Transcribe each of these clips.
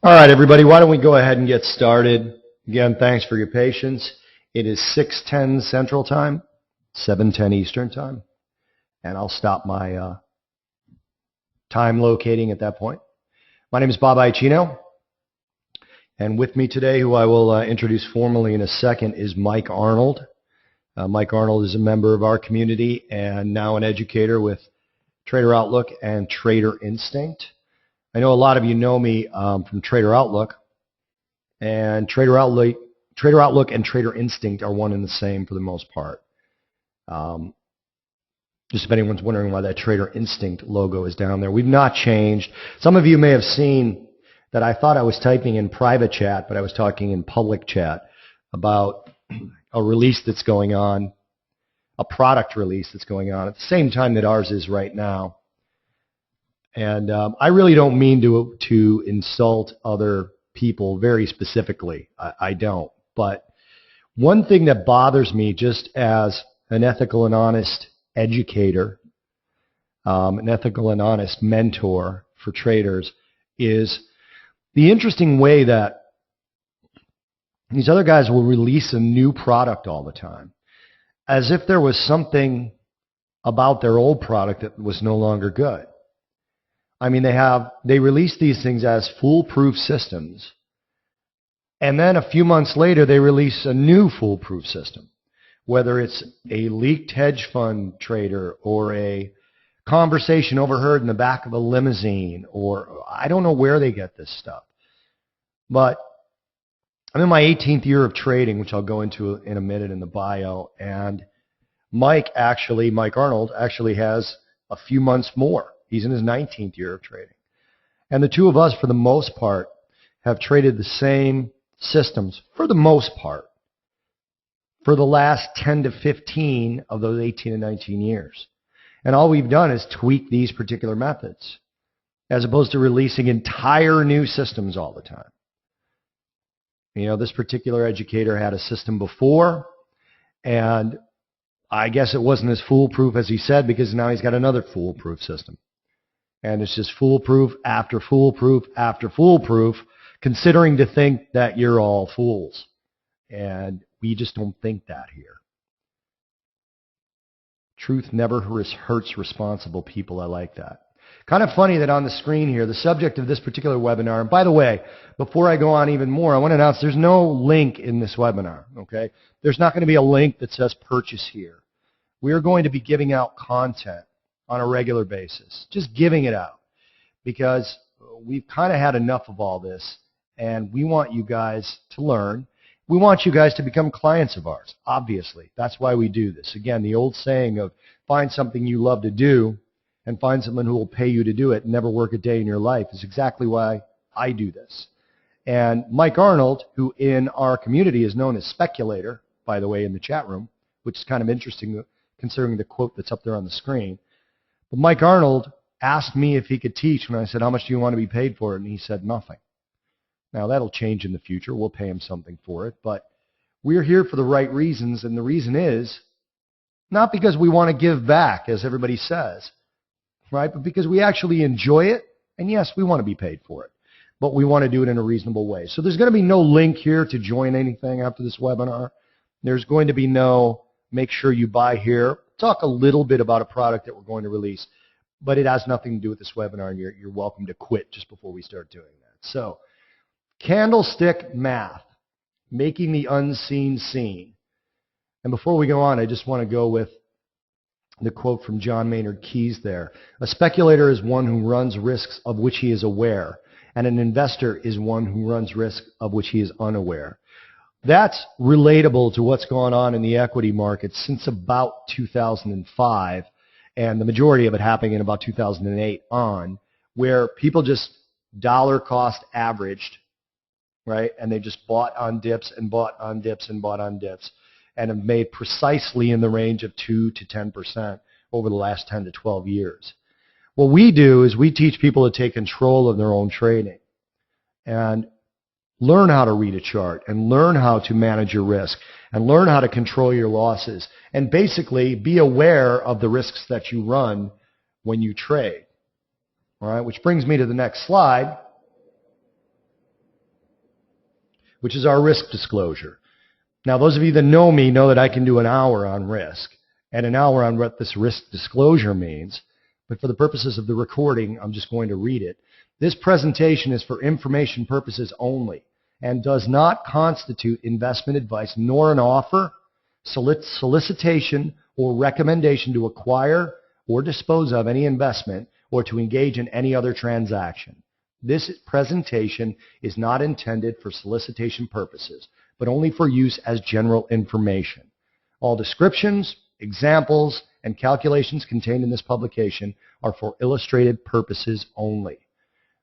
All right, everybody, why don't we go ahead and get started? Again, thanks for your patience. It is 6:10 Central Time, 7:10 Eastern Time, and I'll stop my time locating at that point. My name is Bob Iaccino, and with me today, who I will introduce formally in a second, is Mike Arnold. Mike Arnold is a member of our community and now an educator with Trader Outlook and Trader Instinct. I know a lot of you know me from Trader Outlook, and Trader Outlook and Trader Instinct are one and the same for the most part. Just if anyone's wondering why that Trader Instinct logo is down there, we've not changed. Some of you may have seen that I thought I was typing in private chat, but I was talking in public chat about a release that's going on, a product release that's going on at the same time that ours is right now. And I really don't mean to insult other people very specifically. I don't. But one thing that bothers me just as an ethical and honest educator, an ethical and honest mentor for traders, is the interesting way that these other guys will release a new product all the time, as if there was something about their old product that was no longer good. I mean, they release these things as foolproof systems, and then a few months later they release a new foolproof system, whether it's a leaked hedge fund trader or a conversation overheard in the back of a limousine, or I don't know where they get this stuff. But I'm in my 18th year of trading, which I'll go into in a minute in the bio, and Mike Arnold actually has a few months more. He's in his 19th year of trading. And the two of us, for the most part, have traded the same systems, for the most part, for the last 10 to 15 of those 18 and 19 years. And all we've done is tweak these particular methods, as opposed to releasing entire new systems all the time. You know, this particular educator had a system before, and I guess it wasn't as foolproof as he said, because now he's got another foolproof system. And it's just foolproof after foolproof after foolproof, considering to think that you're all fools. And we just don't think that here. Truth never hurts responsible people. I like that. Kind of funny that on the screen here, the subject of this particular webinar, and by the way, before I go on even more, I want to announce there's no link in this webinar, okay? There's not going to be a link that says purchase here. We are going to be giving out content on a regular basis, just giving it out, because we've kind of had enough of all this, and we want you guys to learn. We want you guys to become clients of ours, obviously. That's why we do this. Again, the old saying of find something you love to do and find someone who will pay you to do it and never work a day in your life is exactly why I do this. And Mike Arnold, who in our community is known as Speculator, by the way, in the chat room, which is kind of interesting considering the quote that's up there on the screen. But Mike Arnold asked me if he could teach when I said, how much do you want to be paid for it? And he said, nothing. Now, that'll change in the future. We'll pay him something for it. But we're here for the right reasons, and the reason is not because we want to give back, as everybody says, right? But because we actually enjoy it, and yes, we want to be paid for it. But we want to do it in a reasonable way. So there's going to be no link here to join anything after this webinar. There's going to be no make sure you buy here. Talk a little bit about a product that we're going to release, but it has nothing to do with this webinar, and you're welcome to quit just before we start doing that. So, Candlestick math, making the unseen seen. And before we go on, I just want to go with the quote from John Maynard Keynes there. A speculator is one who runs risks of which he is aware, and an investor is one who runs risks of which he is unaware. That's relatable to what's gone on in the equity markets since about 2005, and the majority of it happening in about 2008 on, where people just dollar cost averaged, right? And they just bought on dips and bought on dips and bought on dips, and have made precisely in the range of 2 to 10% over the last 10 to 12 years. What we do is we teach people to take control of their own trading and learn how to read a chart and learn how to manage your risk and learn how to control your losses and basically be aware of the risks that you run when you trade. All right, which brings me to the next slide. which is our risk disclosure. Now, those of you that know me know that I can do an hour on risk and an hour on what this risk disclosure means. But for the purposes of the recording, I'm just going to read it. This presentation is for information purposes only and does not constitute investment advice nor an offer, solicitation, or recommendation to acquire or dispose of any investment or to engage in any other transaction. This presentation is not intended for solicitation purposes, but only for use as general information. All descriptions, examples, and calculations contained in this publication are for illustrative purposes only.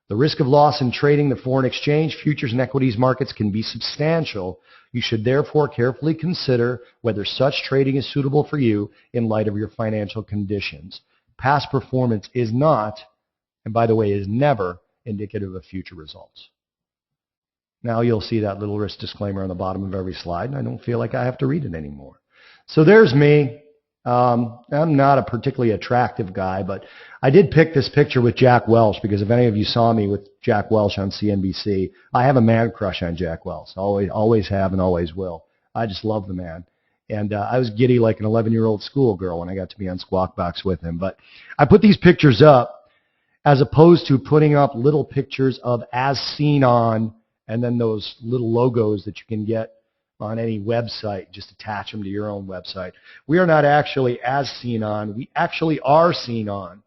The risk of loss in trading the foreign exchange, futures, and equities markets can be substantial. You should therefore carefully consider whether such trading is suitable for you in light of your financial conditions. Past performance is not, and by the way, is never indicative of future results. Now you'll see that little risk disclaimer on the bottom of every slide, and I don't feel like I have to read it anymore. So there's me. I'm not a particularly attractive guy, but I did pick this picture with Jack Welch because if any of you saw me with Jack Welch on CNBC, I have a man crush on Jack Welch. Always have and always will. I just love the man. And I was giddy like an 11-year-old schoolgirl when I got to be on Squawk Box with him. But I put these pictures up as opposed to putting up little pictures of as seen on and then those little logos that you can get on any website, just attach them to your own website. We are not actually as seen on. We actually are seen on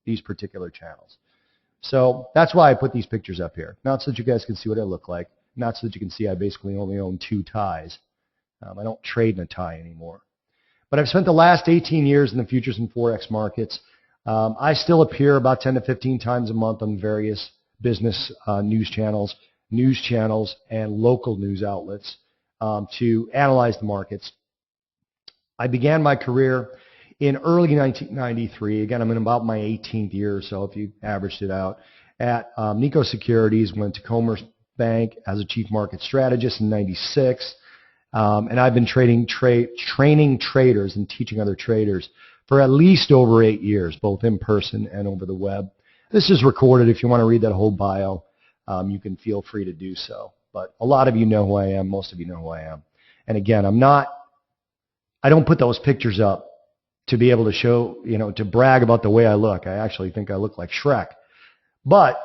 these particular channels. So that's why I put these pictures up here. Not so that you guys can see what I look like. Not so that you can see I basically only own 2 ties. I don't trade in a tie anymore. But I've spent the last 18 years in the futures and Forex markets. I still appear about 10 to 15 times a month on various business news channels, and local news outlets to analyze the markets. I began my career in early 1993. Again, I'm in about my 18th year or so, if you averaged it out, at Nico Securities. Went to Commerce Bank as a chief market strategist in '96. And I've been training traders and teaching other traders for at least over 8 years, both in person and over the web. This is recorded. If you want to read that whole bio, you can feel free to do so. But a lot of you know who I am. Most of you know who I am. And again, I don't put those pictures up to be able to show, to brag about the way I look. I actually think I look like Shrek. But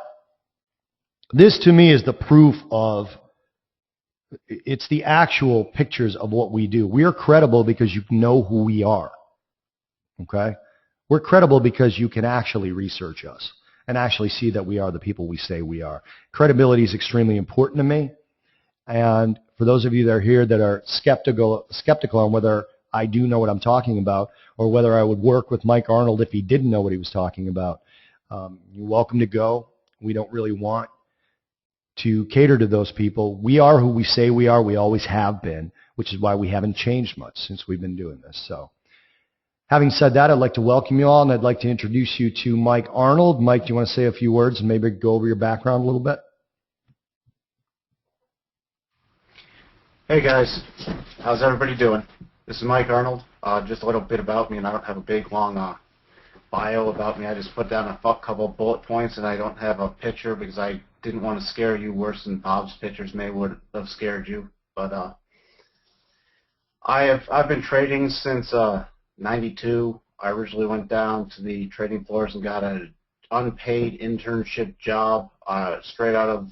this to me is the proof of, it's the actual pictures of what we do. We are credible because you know who we are. Okay? We're credible because you can actually research us and actually see that we are the people we say we are. Credibility is extremely important to me. And for those of you that are here that are skeptical on whether I do know what I'm talking about or whether I would work with Mike Arnold if he didn't know what he was talking about, you're welcome to go. We don't really want to cater to those people. We are who we say we are. We always have been, which is why we haven't changed much since we've been doing this. So having said that, I'd like to welcome you all, and I'd like to introduce you to Mike Arnold. Mike, do you want to say a few words and maybe go over your background a little bit? Hey guys, how's everybody doing? This is Mike Arnold. Just a little bit about me, and I don't have a big long bio about me. I just put down a couple of bullet points, and I don't have a picture because I didn't want to scare you worse than Bob's pictures may would have scared you. But I've been trading since '92. I originally went down to the trading floors and got an unpaid internship job straight out of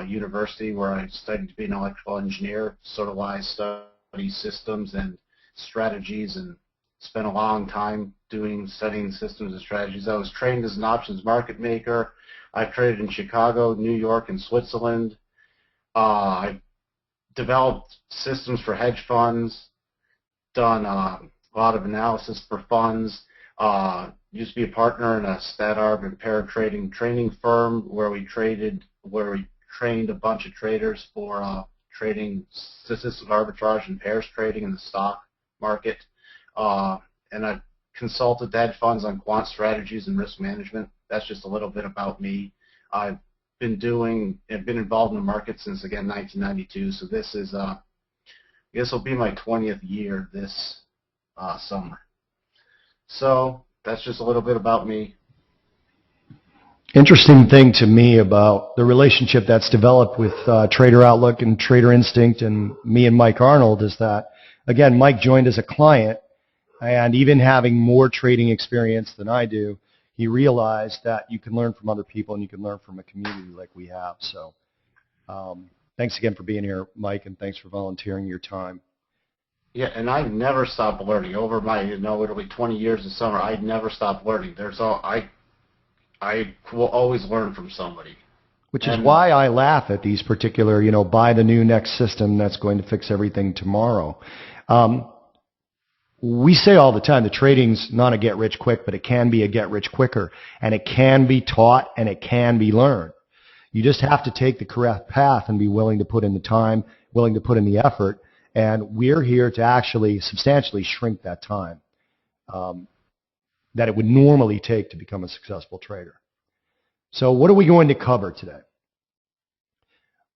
university, where I studied to be an electrical engineer. Sort of why I study systems and strategies and spent a long time studying systems and strategies. I was trained as an options market maker. I've traded in Chicago, New York, and Switzerland. I've developed systems for hedge funds, done a lot of analysis for funds. Used to be a partner in a stat arb and pair trading training firm where we trained a bunch of traders for trading statistical arbitrage and pairs trading in the stock market. And I've consulted hedge funds on quant strategies and risk management. That's just a little bit about me. I've been involved in the market since, again, 1992. So this is, this will be my 20th year this summer. So that's just a little bit about me. Interesting thing to me about the relationship that's developed with Trader Outlook and Trader Instinct and me and Mike Arnold is that, again, Mike joined as a client, and even having more trading experience than I do, he realized that you can learn from other people and you can learn from a community like we have. So thanks again for being here, Mike, and thanks for volunteering your time. Yeah, and I never stopped learning. Over my, it'll be 20 years this summer, I never stopped learning. I will always learn from somebody. Which is why I laugh at these particular, buy the new next system that's going to fix everything tomorrow. We say all the time that trading's not a get-rich-quick, but it can be a get-rich-quicker. And it can be taught and it can be learned. You just have to take the correct path and be willing to put in the time, willing to put in the effort. And we're here to actually substantially shrink that time that it would normally take to become a successful trader. So what are we going to cover today?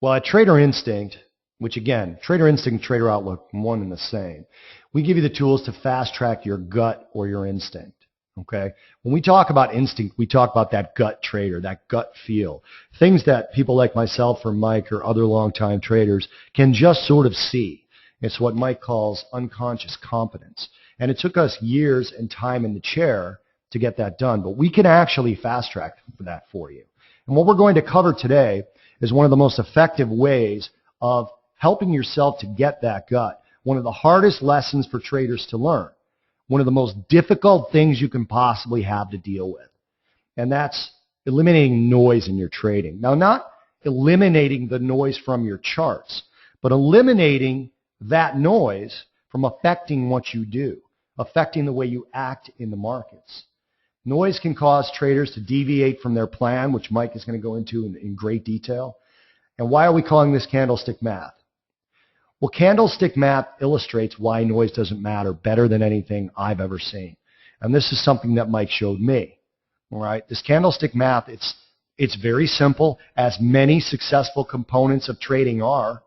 Well, at Trader Instinct, which again, Trader Instinct and Trader Outlook, one and the same, we give you the tools to fast track your gut or your instinct. Okay? When we talk about instinct, we talk about that gut trader, that gut feel. Things that people like myself or Mike or other longtime traders can just sort of see. It's what Mike calls unconscious competence. And it took us years and time in the chair to get that done. But we can actually fast track that for you. And what we're going to cover today is one of the most effective ways of helping yourself to get that gut. One of the hardest lessons for traders to learn. One of the most difficult things you can possibly have to deal with. And that's eliminating noise in your trading. Now, not eliminating the noise from your charts, but eliminating that noise from affecting what you do, affecting the way you act in the markets. Noise can cause traders to deviate from their plan, which Mike is going to go into in great detail. And why are we calling this candlestick math? Well, candlestick math illustrates why noise doesn't matter better than anything I've ever seen. And this is something that Mike showed me. All right, this candlestick math, it's very simple, as many successful components of trading are.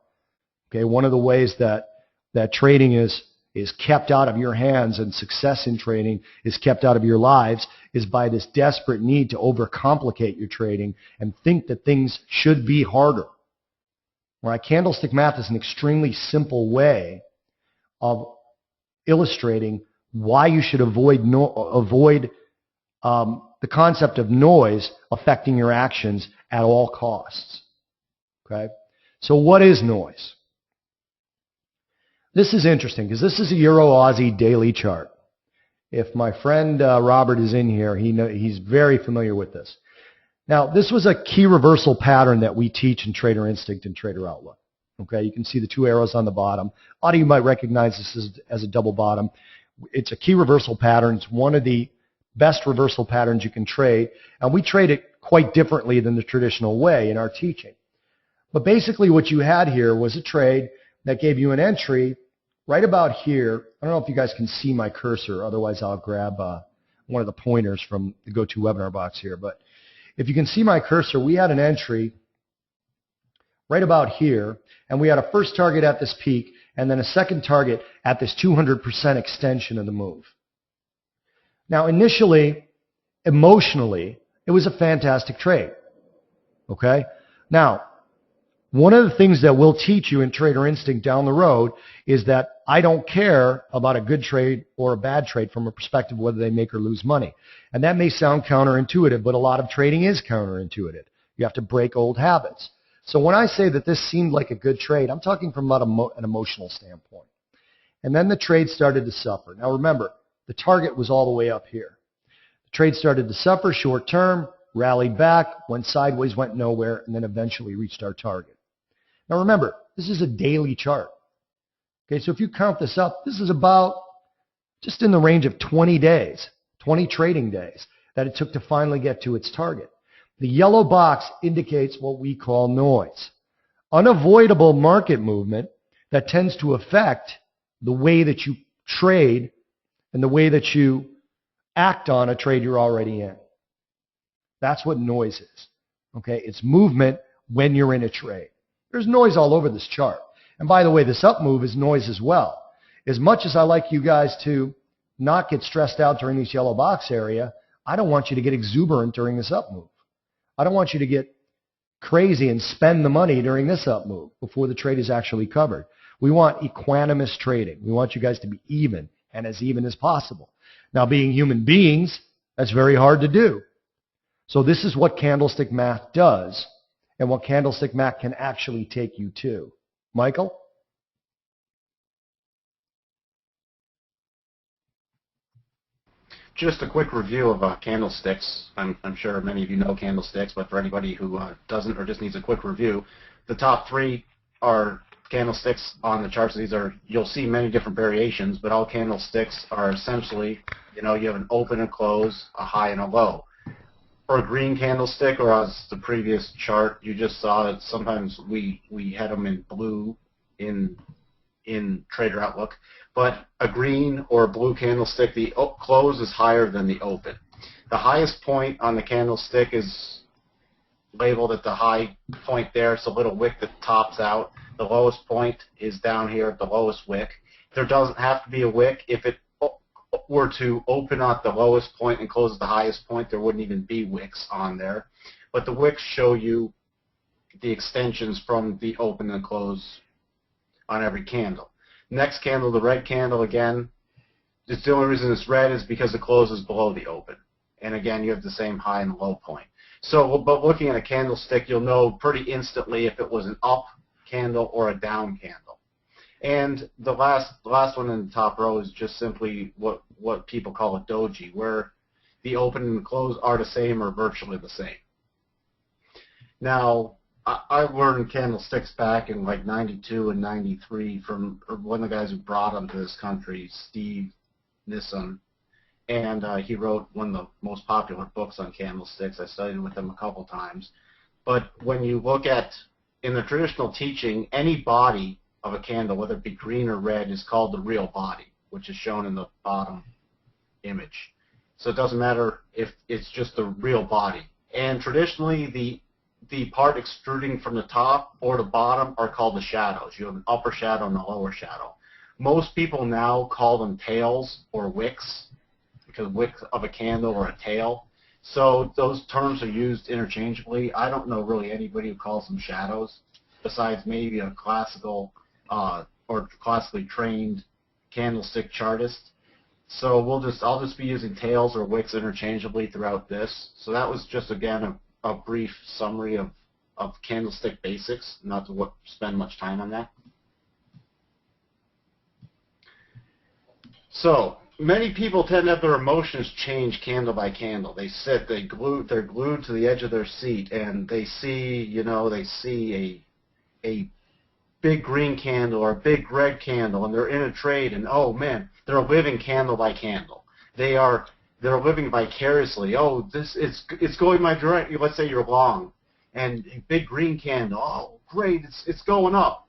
Okay, one of the ways that trading is kept out of your hands and success in trading is kept out of your lives is by this desperate need to overcomplicate your trading and think that things should be harder. Right? Candlestick math is an extremely simple way of illustrating why you should avoid the concept of noise affecting your actions at all costs. Okay? So what is noise? This is interesting because this is a Euro-Aussie daily chart. If my friend Robert is in here, he's very familiar with this. Now, this was a key reversal pattern that we teach in Trader Instinct and Trader Outlook. Okay, you can see the two arrows on the bottom. A lot of you might recognize this as a double bottom. It's a key reversal pattern. It's one of the best reversal patterns you can trade, and we trade it quite differently than the traditional way in our teaching. But basically what you had here was a trade that gave you an entry right about here. I don't know if you guys can see my cursor, otherwise I'll grab one of the pointers from the GoToWebinar box here. But if you can see my cursor, we had an entry right about here, and we had a first target at this peak, and then a second target at this 200% extension of the move. Now, initially, emotionally, it was a fantastic trade. Okay? Now, one of the things that we'll teach you in Trader Instinct down the road is that I don't care about a good trade or a bad trade from a perspective of whether they make or lose money. And that may sound counterintuitive, but a lot of trading is counterintuitive. You have to break old habits. So when I say that this seemed like a good trade, I'm talking from about an emotional standpoint. And then the trade started to suffer. Now remember, the target was all the way up here. The trade started to suffer short term, rallied back, went sideways, went nowhere, and then eventually reached our target. Now remember, this is a daily chart. Okay, so if you count this up, this is about just in the range of 20 days, 20 trading days that it took to finally get to its target. The yellow box indicates what we call noise. Unavoidable market movement that tends to affect the way that you trade and the way that you act on a trade you're already in. That's what noise is. Okay, it's movement when you're in a trade. There's noise all over this chart. And by the way, this up move is noise as well. As much as I like you guys to not get stressed out during this yellow box area, I don't want you to get exuberant during this up move. I don't want you to get crazy and spend the money during this up move before the trade is actually covered. We want equanimous trading. We want you guys to be even and as even as possible. Now, being human beings, that's very hard to do. So this is what candlestick math does and what candlestick math can actually take you to. Michael? Just a quick review of candlesticks. I'm sure many of you know candlesticks, but for anybody who doesn't or just needs a quick review, the top three are candlesticks on the charts. These are, you'll see many different variations, but all candlesticks are essentially, you have an open and close, a high and a low. For a green candlestick, or as the previous chart you just saw, that sometimes we had them in blue in Trader Outlook, but a green or a blue candlestick, the close is higher than the open. The highest point on the candlestick is labeled at the high point there. It's a little wick that tops out. The lowest point is down here at the lowest wick. There doesn't have to be a wick. If it were to open at the lowest point and close at the highest point, there wouldn't even be wicks on there. But the wicks show you the extensions from the open and close on every candle. Next candle, the red candle, again, it's the only reason it's red is because the close is below the open. And again, you have the same high and low point. So, but looking at a candlestick, you'll know pretty instantly if it was an up candle or a down candle. And the last one in the top row is just simply what people call a doji, where the open and the close are the same or virtually the same. Now, I learned candlesticks back in like 92 and 93 from one of the guys who brought them to this country, Steve Nisson. And he wrote one of the most popular books on candlesticks. I studied with him a couple times. But when you look at, in the traditional teaching, any body of a candle, whether it be green or red, is called the real body, which is shown in the bottom image. So it doesn't matter if it's just the real body. And traditionally, the part extruding from the top or the bottom are called the shadows. You have an upper shadow and a lower shadow. Most people now call them tails or wicks, because wick of a candle or a tail. So those terms are used interchangeably. I don't know really anybody who calls them shadows, besides maybe a classical or classically trained candlestick chartist. So I'll just be using tails or wicks interchangeably throughout this. So that was just, again, a brief summary of candlestick basics, not to spend much time on that. So many people tend to have their emotions change candle by candle. They sit, they're glued to the edge of their seat, and they see, a big green candle or a big red candle, and they're in a trade, and oh man, they're living candle by candle. They're living vicariously. Oh, it's going my direction. Let's say you're long, and a big green candle. Oh, great, it's going up.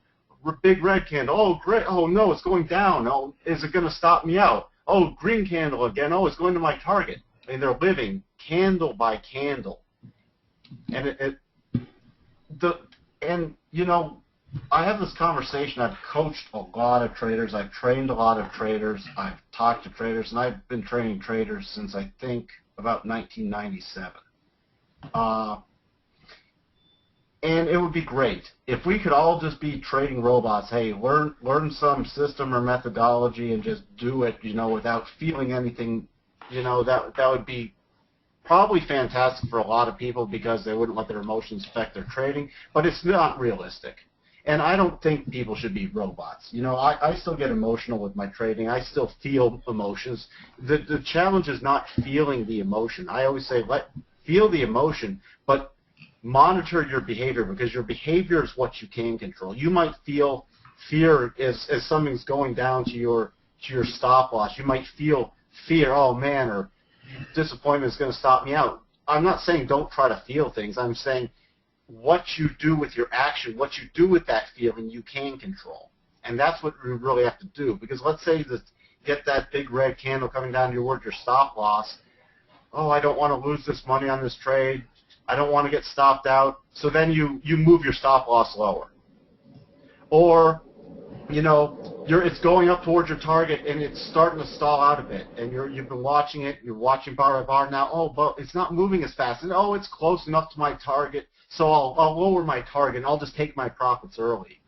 Big red candle. Oh, great. Oh no, it's going down. Oh, is it going to stop me out? Oh, green candle again. Oh, it's going to my target. I mean, they're living candle by candle, and I have this conversation. I've coached a lot of traders. I've trained a lot of traders. I've talked to traders, and I've been training traders since I think about 1997. And it would be great if we could all just be trading robots. Hey, learn some system or methodology and just do it, without feeling anything. That would be probably fantastic for a lot of people because they wouldn't let their emotions affect their trading. But it's not realistic. And I don't think people should be robots. I still get emotional with my trading. I still feel emotions. The challenge is not feeling the emotion. I always say feel the emotion, but monitor your behavior, because your behavior is what you can control. You might feel fear as something's going down to your stop loss. You might feel fear, oh man, or disappointment is going to stop me out. I'm not saying don't try to feel things. I'm saying what you do with your action, what you do with that feeling, you can control. And that's what we really have to do. Because let's say you get that big red candle coming down towards your stop loss. Oh, I don't want to lose this money on this trade. I don't want to get stopped out. So then you move your stop loss lower. Or, it's going up towards your target, and it's starting to stall out a bit, and you've been watching it, you're watching bar by bar now, oh, but it's not moving as fast, and oh, it's close enough to my target, so I'll lower my target, and I'll just take my profits early.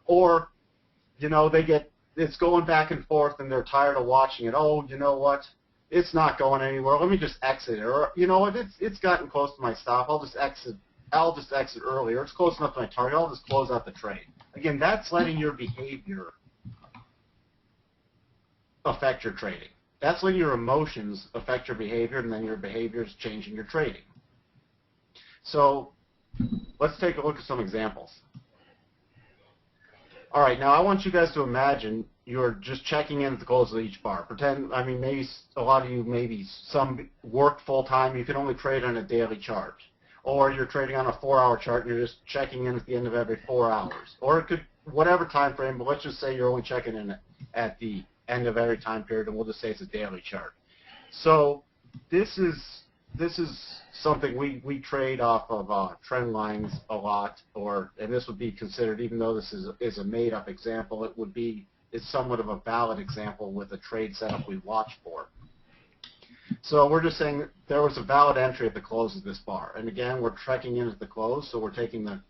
Or, you know, it's going back and forth, and they're tired of watching it. Oh, you know what? It's not going anywhere. Let me just exit it. Or, you know what? It's gotten close to my stop. I'll just exit early. Or it's close enough to my target. I'll just close out the trade. Again, that's letting your behavior affect your trading. That's letting your emotions affect your behavior, and then your behavior is changing your trading. So let's take a look at some examples. All right, now I want you guys to imagine you're just checking in at the close of each bar. Pretend, I mean, maybe a lot of you, maybe some work full-time, you can only trade on a daily chart. Or you're trading on a 4-hour chart and you're just checking in at the end of every 4 hours. Or it could, whatever time frame, but let's just say you're only checking in at the end of every time period, and we'll just say it's a daily chart. So this is something we trade off of trend lines a lot, and this would be considered, even though this is a made-up example, it's somewhat of a valid example with a trade setup we watch for. So we're just saying there was a valid entry at the close of this bar, and again we're checking in at the close, so we're taking the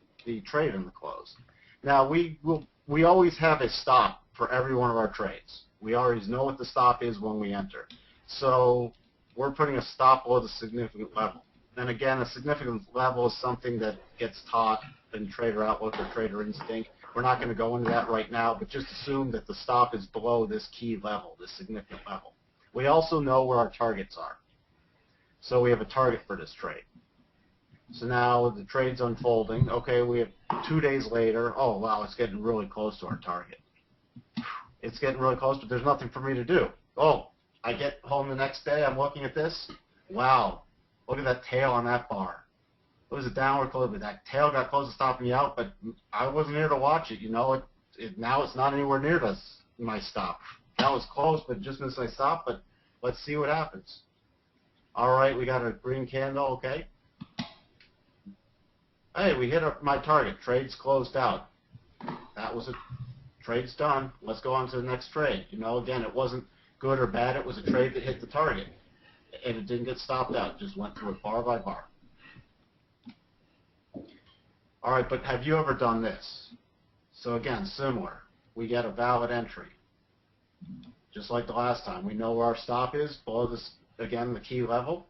trade in the close. Now we always have a stop for every one of our trades. We always know what the stop is when we enter. So we're putting a stop below the significant level. And again, a significant level is something that gets taught in Trader Outlook or Trader Instinct. We're not going to go into that right now, but just assume that the stop is below this key level, this significant level. We also know where our targets are. So we have a target for this trade. So now the trade's unfolding. Okay, we have 2 days later. Oh, wow, it's getting really close to our target. It's getting really close, but there's nothing for me to do. Oh, I get home the next day, I'm looking at this. Wow, look at that tail on that bar. It was a downward close, but that tail got close to stopping me out, but I wasn't here to watch it. You know, now it's not anywhere near my stop. That was close, but just missed my stop, but let's see what happens. All right, we got a green candle, okay. Hey, we hit my target. Trade's closed out. Trade's done. Let's go on to the next trade. You know, again, it wasn't good or bad. It was a trade that hit the target, and it didn't get stopped out. It just went through it bar by bar. All right, but have you ever done this? So again, similar. We get a valid entry. Just like the last time. We know where our stop is, below this, again, the key level.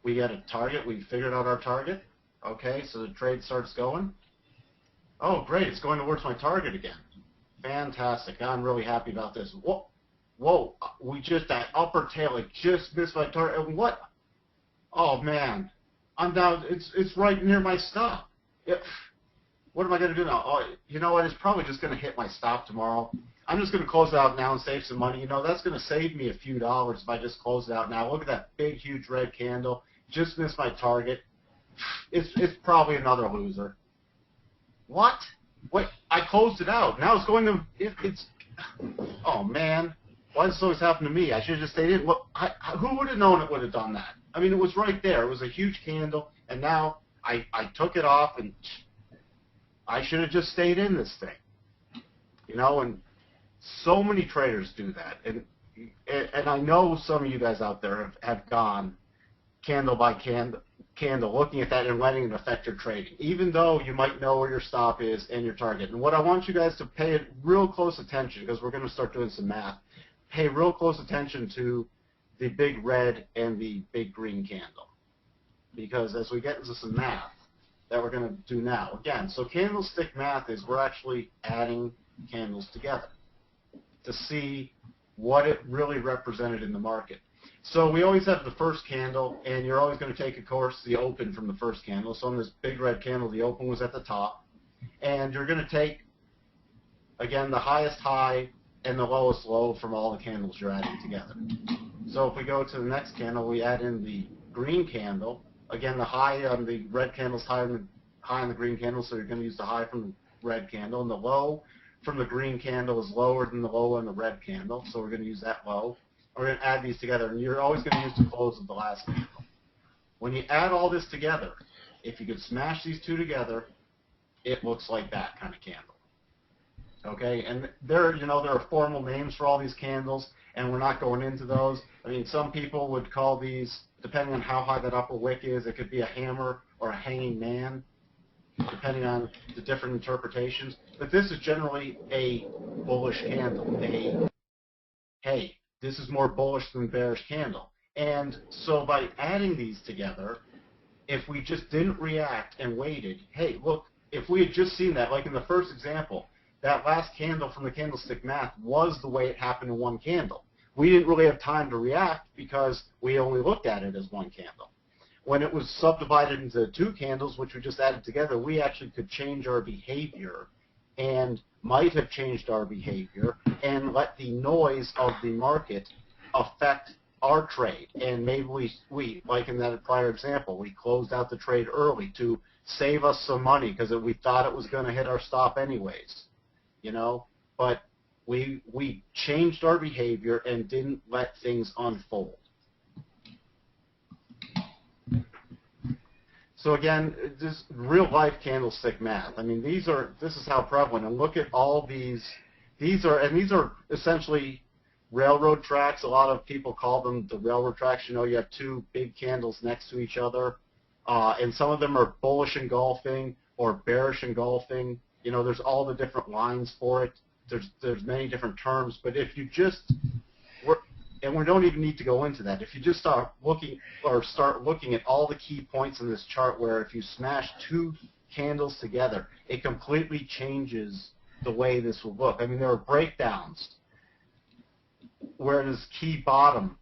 We get a target. We figured out our target. Okay, so the trade starts going. Oh, great. It's going towards my target again. Fantastic. I'm really happy about this. Whoa, that upper tail, it just missed my target. And what? Oh, man. I'm down. It's right near my stop. What am I going to do now? Oh, you know what? It's probably just going to hit my stop tomorrow. I'm just going to close it out now and save some money. You know, that's going to save me a few dollars if I just close it out now. Look at that big, huge red candle. Just missed my target. It's probably another loser. What? Wait, I closed it out. Now it's going to, oh man, why does this always happen to me? I should have just stayed in. Who would have known it would have done that? I mean, it was right there. It was a huge candle, and now I took it off, and I should have just stayed in this thing. You know, and so many traders do that. And I know some of you guys out there have gone candle by candle, looking at that and letting it affect your trading, even though you might know where your stop is and your target. And what I want you guys to pay real close attention, because we're going to start doing some math, pay real close attention to the big red and the big green candle. Because as we get into some math that we're going to do now, again, so candlestick math is we're actually adding candles together to see what it really represented in the market. So we always have the first candle, and you're always going to take, of course, the open from the first candle. So on this big red candle, the open was at the top. And you're going to take, again, the highest high and the lowest low from all the candles you're adding together. So if we go to the next candle, we add in the green candle. Again, the high on the red candle is higher than high on the green candle, so you're going to use the high from the red candle. And the low from the green candle is lower than the low on the red candle, so we're going to use that low. We're going to add these together, and you're always going to use the close of the last candle. When you add all this together, if you could smash these two together, it looks like that kind of candle. Okay, and there are formal names for all these candles, and we're not going into those. I mean, some people would call these, depending on how high that upper wick is, it could be a hammer or a hanging man, depending on the different interpretations. But this is generally a bullish candle. Hey, this is more bullish than bearish candle. And so by adding these together, if we just didn't react and waited, hey, look, if we had just seen that, like in the first example, that last candle from the candlestick math was the way it happened in one candle. We didn't really have time to react because we only looked at it as one candle. When it was subdivided into two candles, which we just added together, we actually could change our behavior and might have changed our behavior and let the noise of the market affect our trade. And maybe we like in that prior example, we closed out the trade early to save us some money because we thought it was going to hit our stop anyways. But we changed our behavior and didn't let things unfold. So again, this real life candlestick math. I mean, this is how prevalent. And look at all these. These are essentially railroad tracks. A lot of people call them the railroad tracks. You have two big candles next to each other, and some of them are bullish engulfing or bearish engulfing. There's all the different lines for it. There's many different terms, but if you just and we don't even need to go into that. If you just start looking at all the key points in this chart, where if you smash two candles together, it completely changes the way this will look. I mean, there are breakdowns where it is key bottom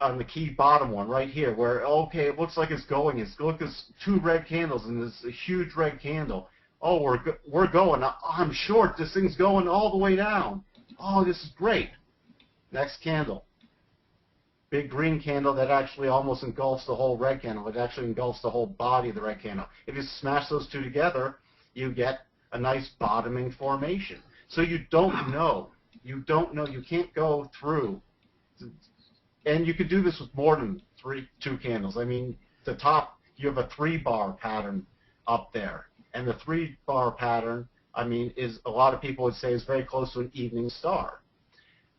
on the key bottom one right here, where okay, it looks like it's going. Look, there's two red candles and there's a huge red candle. Oh, we're going. I'm short. This thing's going all the way down. Oh, this is great. Next candle. Big green candle that actually almost engulfs the whole red candle. It actually engulfs the whole body of the red candle. If you smash those two together, you get a nice bottoming formation. So you don't know. You can't go through. And you could do this with more than two candles. I mean, the top, you have a 3-bar pattern up there. And the 3-bar pattern, I mean, is a lot of people would say is very close to an evening star.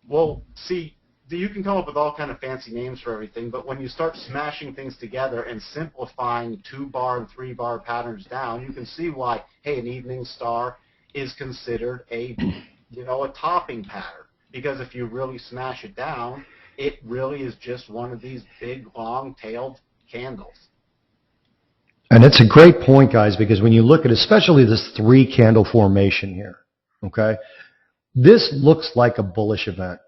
Well, see, you can come up with all kind of fancy names for everything, but when you start smashing things together and simplifying 2-bar and 3-bar patterns down, you can see why, hey, an evening star is considered a topping pattern. Because if you really smash it down, it really is just one of these big, long-tailed candles. And it's a great point, guys, because when you look at especially this 3-candle formation here, okay, this looks like a bullish event.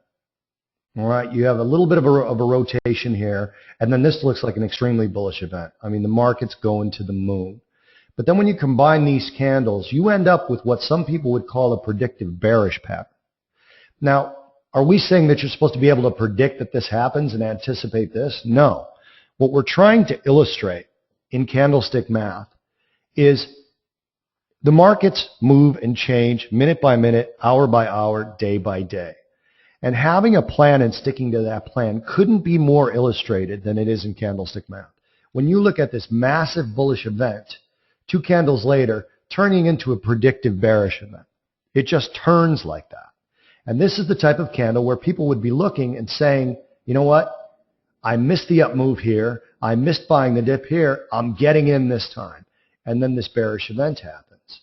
All right, you have a little bit of a rotation here, and then this looks like an extremely bullish event. I mean, the market's going to the moon. But then when you combine these candles, you end up with what some people would call a predictive bearish pattern. Now, are we saying that you're supposed to be able to predict that this happens and anticipate this? No. What we're trying to illustrate in candlestick math is the markets move and change minute by minute, hour by hour, day by day. And having a plan and sticking to that plan couldn't be more illustrated than it is in candlestick math. When you look at this massive bullish event, 2 candles later, turning into a predictive bearish event. It just turns like that. And this is the type of candle where people would be looking and saying, you know what? I missed the up move here. I missed buying the dip here. I'm getting in this time. And then this bearish event happens.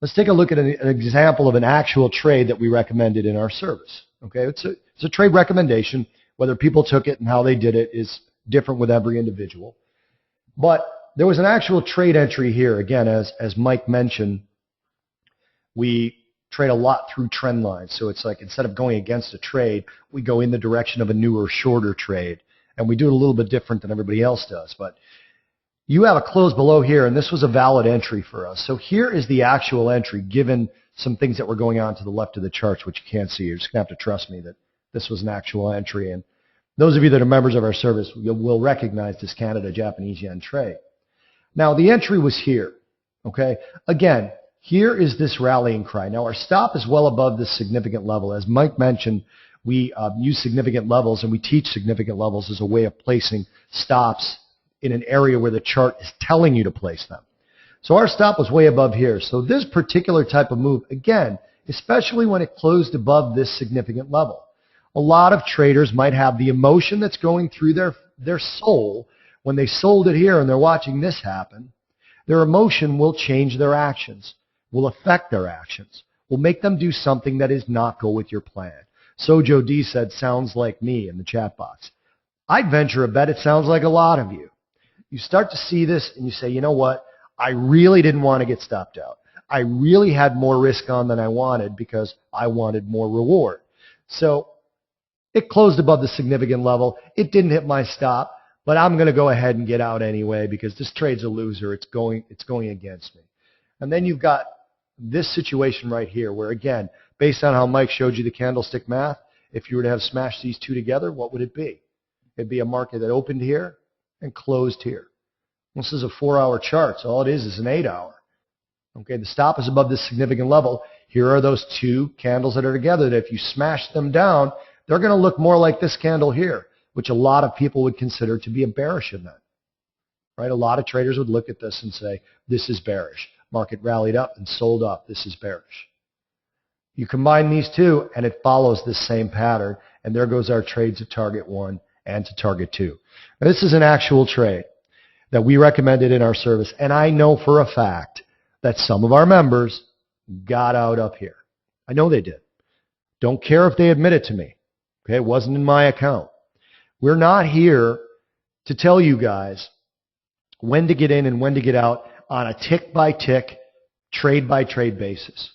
Let's take a look at an example of an actual trade that we recommended in our service. Okay, it's a trade recommendation. Whether people took it and how they did it is different with every individual. But there was an actual trade entry here. Again, as Mike mentioned, we trade a lot through trend lines. So it's like instead of going against a trade, we go in the direction of a newer, shorter trade. And we do it a little bit different than everybody else does. But you have a close below here, and this was a valid entry for us. So here is the actual entry, given some things that were going on to the left of the charts, which you can't see. You're just going to have to trust me that this was an actual entry. And those of you that are members of our service will recognize this Canada-Japanese yen trade. Now, the entry was here. Okay? Again, here is this rallying cry. Now, our stop is well above this significant level. As Mike mentioned, we use significant levels, and we teach significant levels as a way of placing stops in an area where the chart is telling you to place them. So our stop was way above here. So this particular type of move, again, especially when it closed above this significant level. A lot of traders might have the emotion that's going through their soul when they sold it here and they're watching this happen. Their emotion will change their actions, will affect their actions, will make them do something that is not go with your plan. Sojo D said, sounds like me in the chat box. I'd venture a bet it sounds like a lot of you. You start to see this and you say, you know what? I really didn't want to get stopped out. I really had more risk on than I wanted because I wanted more reward. So it closed above the significant level. It didn't hit my stop, but I'm going to go ahead and get out anyway because this trade's a loser. It's going against me. And then you've got this situation right here where, again, based on how Mike showed you the candlestick math, if you were to have smashed these two together, what would it be? It'd be a market that opened here and closed here. This is a 4-hour chart, so all it is an 8-hour. Okay, the stop is above this significant level. Here are those two candles that are together that if you smash them down, they're going to look more like this candle here, which a lot of people would consider to be a bearish event. Right? A lot of traders would look at this and say, this is bearish. Market rallied up and sold off. This is bearish. You combine these two, and it follows this same pattern, and there goes our trade to target 1 and to target 2. Now, this is an actual trade that we recommended in our service, and I know for a fact that some of our members got out up here. I know they did. Don't care if they admit it to me. Okay, it wasn't in my account. We're not here to tell you guys when to get in and when to get out on a tick-by-tick, trade-by-trade basis.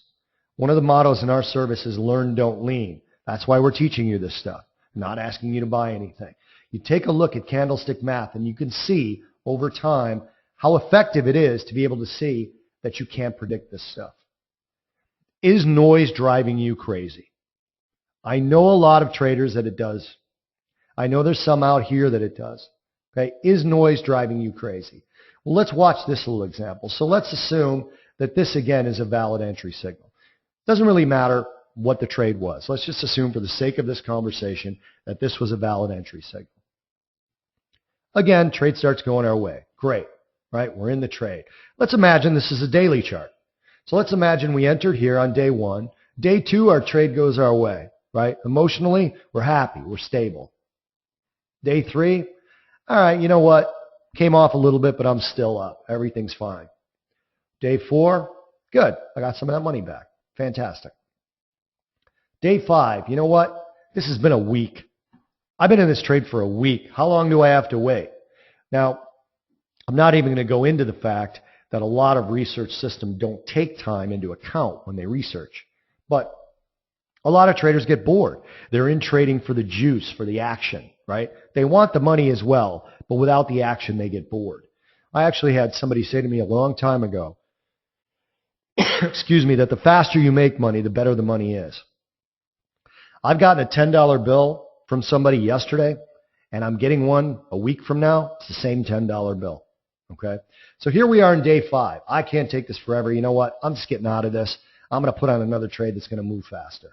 One of the mottos in our service is learn, don't lean. That's why we're teaching you this stuff, not asking you to buy anything. You take a look at candlestick math and you can see over time how effective it is to be able to see that you can't predict this stuff. Is noise driving you crazy? I know a lot of traders that it does. I know there's some out here that it does. Okay, is noise driving you crazy? Well, let's watch this little example. So let's assume that this again is a valid entry signal. Doesn't really matter what the trade was. Let's just assume for the sake of this conversation that this was a valid entry signal. Again, trade starts going our way. Great, right? We're in the trade. Let's imagine this is a daily chart. So let's imagine we entered here on day 1. Day 2, our trade goes our way, right? Emotionally, we're happy. We're stable. Day 3, all right, you know what? Came off a little bit, but I'm still up. Everything's fine. Day 4, good. I got some of that money back. Fantastic. Day 5, you know what? This has been a week. I've been in this trade for a week. How long do I have to wait? Now, I'm not even going to go into the fact that a lot of research systems don't take time into account when they research. But a lot of traders get bored. They're in trading for the juice, for the action, right? They want the money as well, but without the action, they get bored. I actually had somebody say to me a long time ago, excuse me, that the faster you make money, the better the money is. I've gotten a $10 bill from somebody yesterday, and I'm getting one a week from now. It's the same $10 bill. Okay? So here we are in day 5. I can't take this forever. You know what? I'm just getting out of this. I'm going to put on another trade that's going to move faster.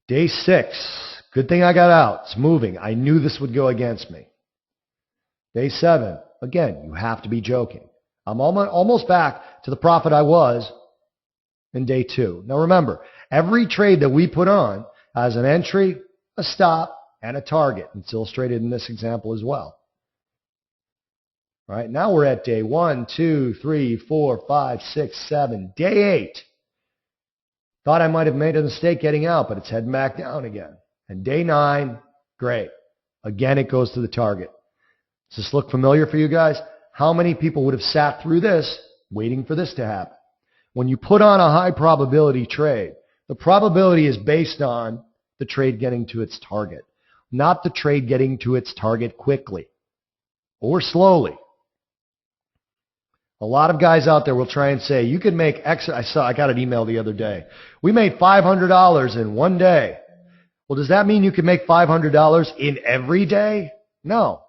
Day 6. Good thing I got out. It's moving. I knew this would go against me. Day 7. Again, you have to be joking. I'm almost back to the profit I was in day 2. Now remember, every trade that we put on has an entry, a stop, and a target. It's illustrated in this example as well. All right, now we're at day 1, 2, 3, 4, 5, 6, 7. Day 8. Thought I might have made a mistake getting out, but it's heading back down again. And day 9, great. Again, it goes to the target. Does this look familiar for you guys? How many people would have sat through this waiting for this to happen? When you put on a high probability trade, the probability is based on the trade getting to its target, not the trade getting to its target quickly or slowly. A lot of guys out there will try and say, you can make X. I got an email the other day. We made $500 in one day. Well, does that mean you can make $500 in every day? No.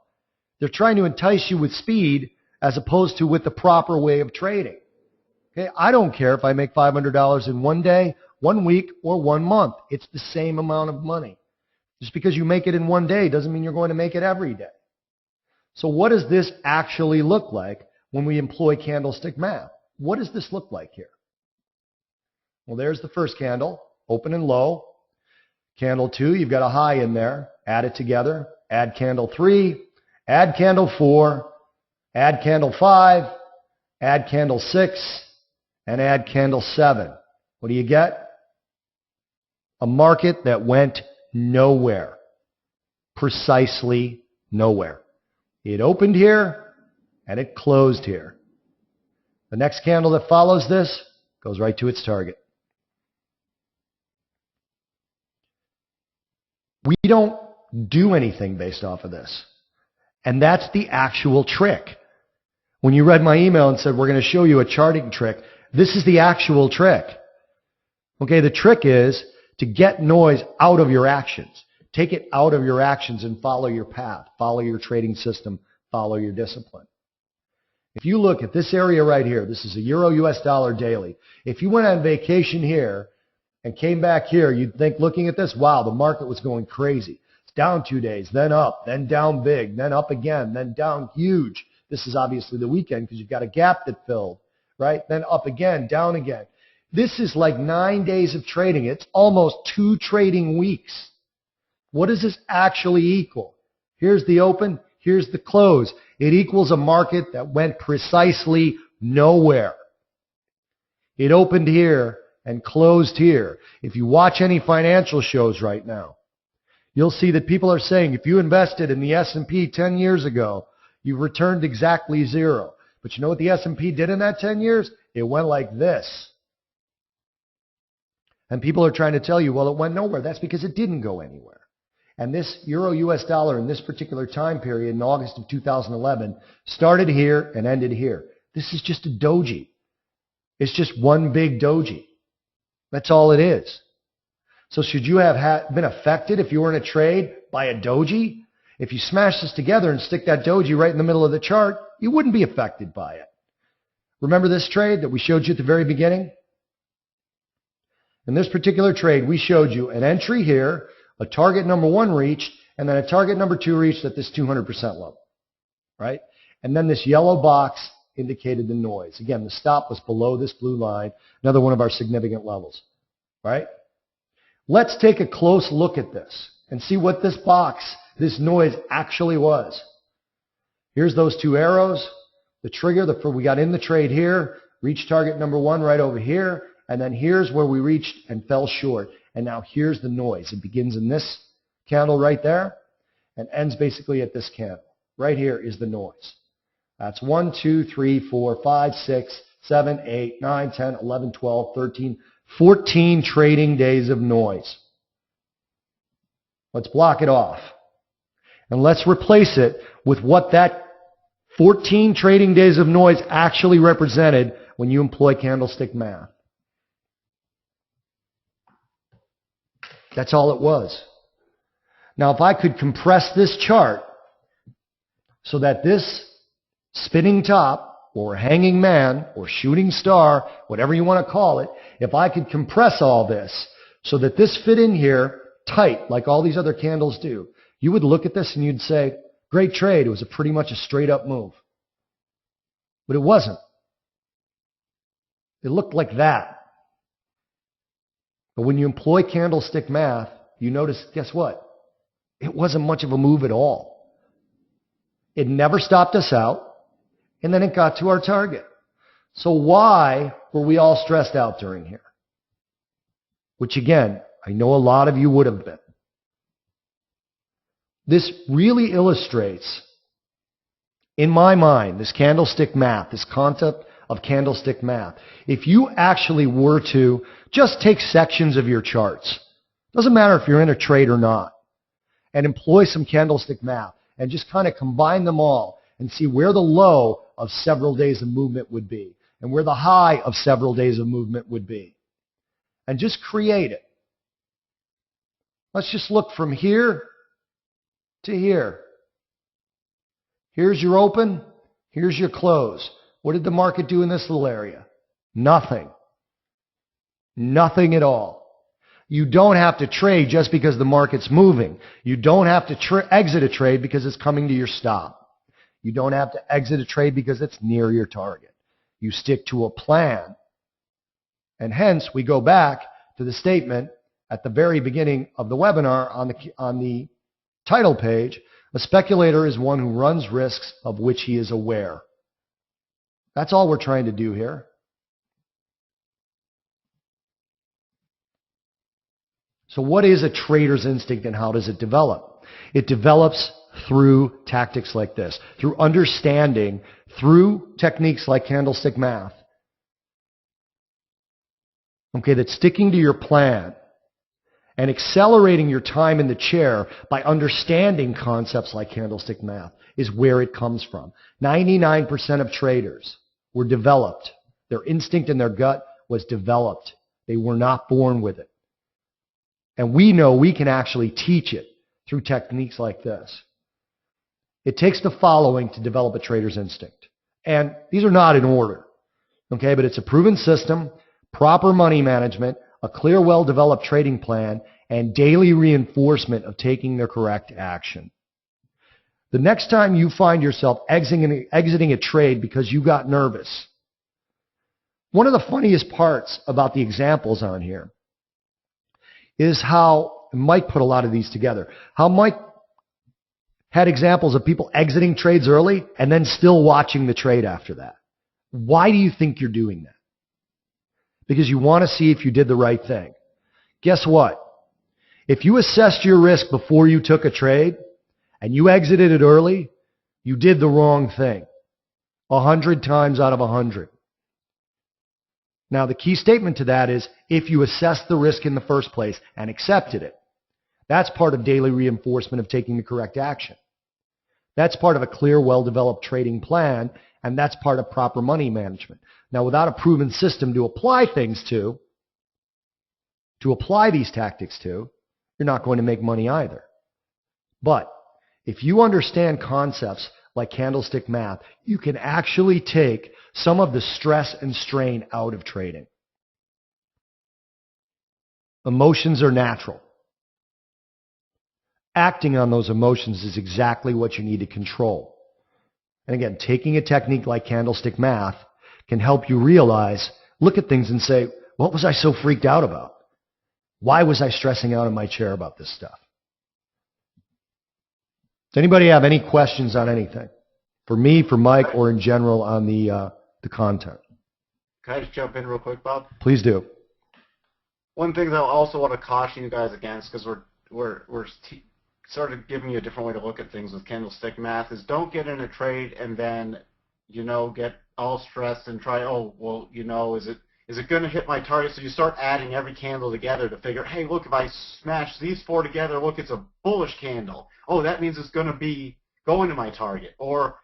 They're trying to entice you with speed as opposed to with the proper way of trading. Okay? I don't care if I make $500 in one day, 1 week, or 1 month. It's the same amount of money. Just because you make it in one day doesn't mean you're going to make it every day. So what does this actually look like when we employ candlestick math? What does this look like here? Well, there's the first candle, open and low. Candle 2, you've got a high in there. Add it together. Add candle 3, add candle 4, add candle 5, add candle 6, and add candle 7. What do you get? A market that went nowhere. Precisely nowhere. It opened here and it closed here. The next candle that follows this goes right to its target. We don't do anything based off of this. And that's the actual trick. When you read my email and said, we're going to show you a charting trick, this is the actual trick. Okay, the trick is to get noise out of your actions. Take it out of your actions and follow your path. Follow your trading system. Follow your discipline. If you look at this area right here, this is a Euro US dollar daily. If you went on vacation here and came back here, you'd think, looking at this, wow, the market was going crazy. It's down 2 days, then up, then down big, then up again, then down huge. This is obviously the weekend because you've got a gap that filled, right? Then up again, down again. This is like 9 days of trading. It's almost 2 trading weeks. What does this actually equal? Here's the open, here's the close. It equals a market that went precisely nowhere. It opened here and closed here. If you watch any financial shows right now, you'll see that people are saying if you invested in the S&P 10 years ago, you've returned exactly 0. But you know what the S&P did in that 10 years? It went like this. And people are trying to tell you, well, it went nowhere. That's because it didn't go anywhere. And this Euro US dollar in this particular time period in August of 2011 started here and ended here. This is just a doji. It's just one big doji. That's all it is. So should you have been affected if you were in a trade by a doji? If you smash this together and stick that doji right in the middle of the chart, you wouldn't be affected by it. Remember this trade that we showed you at the very beginning? In this particular trade, we showed you an entry here, a target number 1 reached, and then a target number 2 reached at this 200% level, right? And then this yellow box indicated the noise. Again, the stop was below this blue line, another one of our significant levels, right? Let's take a close look at this and see what this box, this noise actually was. Here's those 2 arrows, the trigger, we got in the trade here, reached target number 1 right over here, and then here's where we reached and fell short. And now here's the noise. It begins in this candle right there and ends basically at this candle. Right here is the noise. That's 1, 2, 3, 4, 5, 6, 7, 8, 9, 10, 11, 12, 13, 14 trading days of noise. Let's block it off. And let's replace it with what that 14 trading days of noise actually represented when you employ candlestick math. That's all it was. Now, if I could compress this chart so that this spinning top or hanging man or shooting star, whatever you want to call it, if I could compress all this so that this fit in here tight like all these other candles do, you would look at this and you'd say, great trade. It was pretty much a straight up move. But it wasn't. It looked like that. But when you employ candlestick math, you notice, guess what? It wasn't much of a move at all. It never stopped us out, and then it got to our target. So why were we all stressed out during here? Which again, I know a lot of you would have been. This really illustrates, in my mind, this candlestick math, this concept of candlestick math. If you actually were to just take sections of your charts, doesn't matter if you're in a trade or not, and employ some candlestick math and just kind of combine them all and see where the low of several days of movement would be and where the high of several days of movement would be. And just create it. Let's just look from here to here. Here's your open. Here's your close. What did the market do in this little area? Nothing. Nothing at all. You don't have to trade just because the market's moving. You don't have to exit a trade because it's coming to your stop. You don't have to exit a trade because it's near your target. You stick to a plan And hence, we go back to the statement at the very beginning of the webinar on the title page. A speculator is one who runs risks of which he is aware. That's all we're trying to do here. So what is a trader's instinct and how does it develop? It develops through tactics like this, through understanding, through techniques like candlestick math. Okay, that sticking to your plan and accelerating your time in the chair by understanding concepts like candlestick math is where it comes from. 99% of traders were developed. Their instinct and their gut was developed. They were not born with it. And we know we can actually teach it through techniques like this. It takes the following to develop a trader's instinct. And these are not in order, okay? But it's a proven system, proper money management, a clear, well-developed trading plan, and daily reinforcement of taking the correct action. The next time you find yourself exiting a trade because you got nervous, one of the funniest parts about the examples on here is how Mike put a lot of these together. How Mike had examples of people exiting trades early and then still watching the trade after that. Why do you think you're doing that? Because you want to see if you did the right thing. Guess what? If you assessed your risk before you took a trade and you exited it early, you did the wrong thing. 100 times out of 100. Now, the key statement to that is if you assessed the risk in the first place and accepted it. That's part of daily reinforcement of taking the correct action. That's part of a clear, well-developed trading plan, and that's part of proper money management. Now, without a proven system to apply things to apply these tactics to, you're not going to make money either. But if you understand concepts like candlestick math, you can actually take some of the stress and strain out of trading. Emotions are natural. Acting on those emotions is exactly what you need to control. And again, taking a technique like candlestick math can help you realize, look at things and say, what was I so freaked out about? Why was I stressing out in my chair about this stuff? Does anybody have any questions on anything? For me, for Mike, or in general on the content? Can I just jump in real quick, Bob? Please do. One thing that I also want to caution you guys against, because we're sort of giving you a different way to look at things with candlestick math, is don't get in a trade and then, get all stressed and try, is it going to hit my target? So you start adding every candle together to figure, hey, look, if I smash these four together, look, it's a bullish candle. Oh, that means it's going to be going to my target. Or,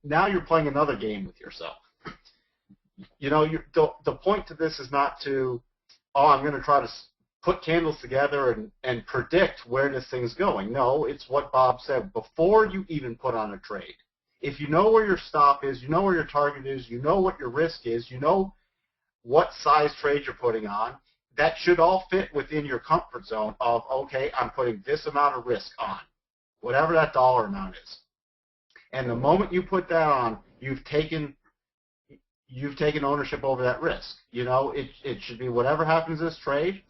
now you're playing another game with yourself. The point to this is not to, I'm going to try to put candles together and predict where this thing's going. No, it's what Bob said. Before you even put on a trade, if you know where your stop is, you know where your target is, you know what your risk is, you know what size trade you're putting on, that should all fit within your comfort zone of, okay, I'm putting this amount of risk on, whatever that dollar amount is. And the moment you put that on, you've taken ownership over that risk. It should be whatever happens in this trade,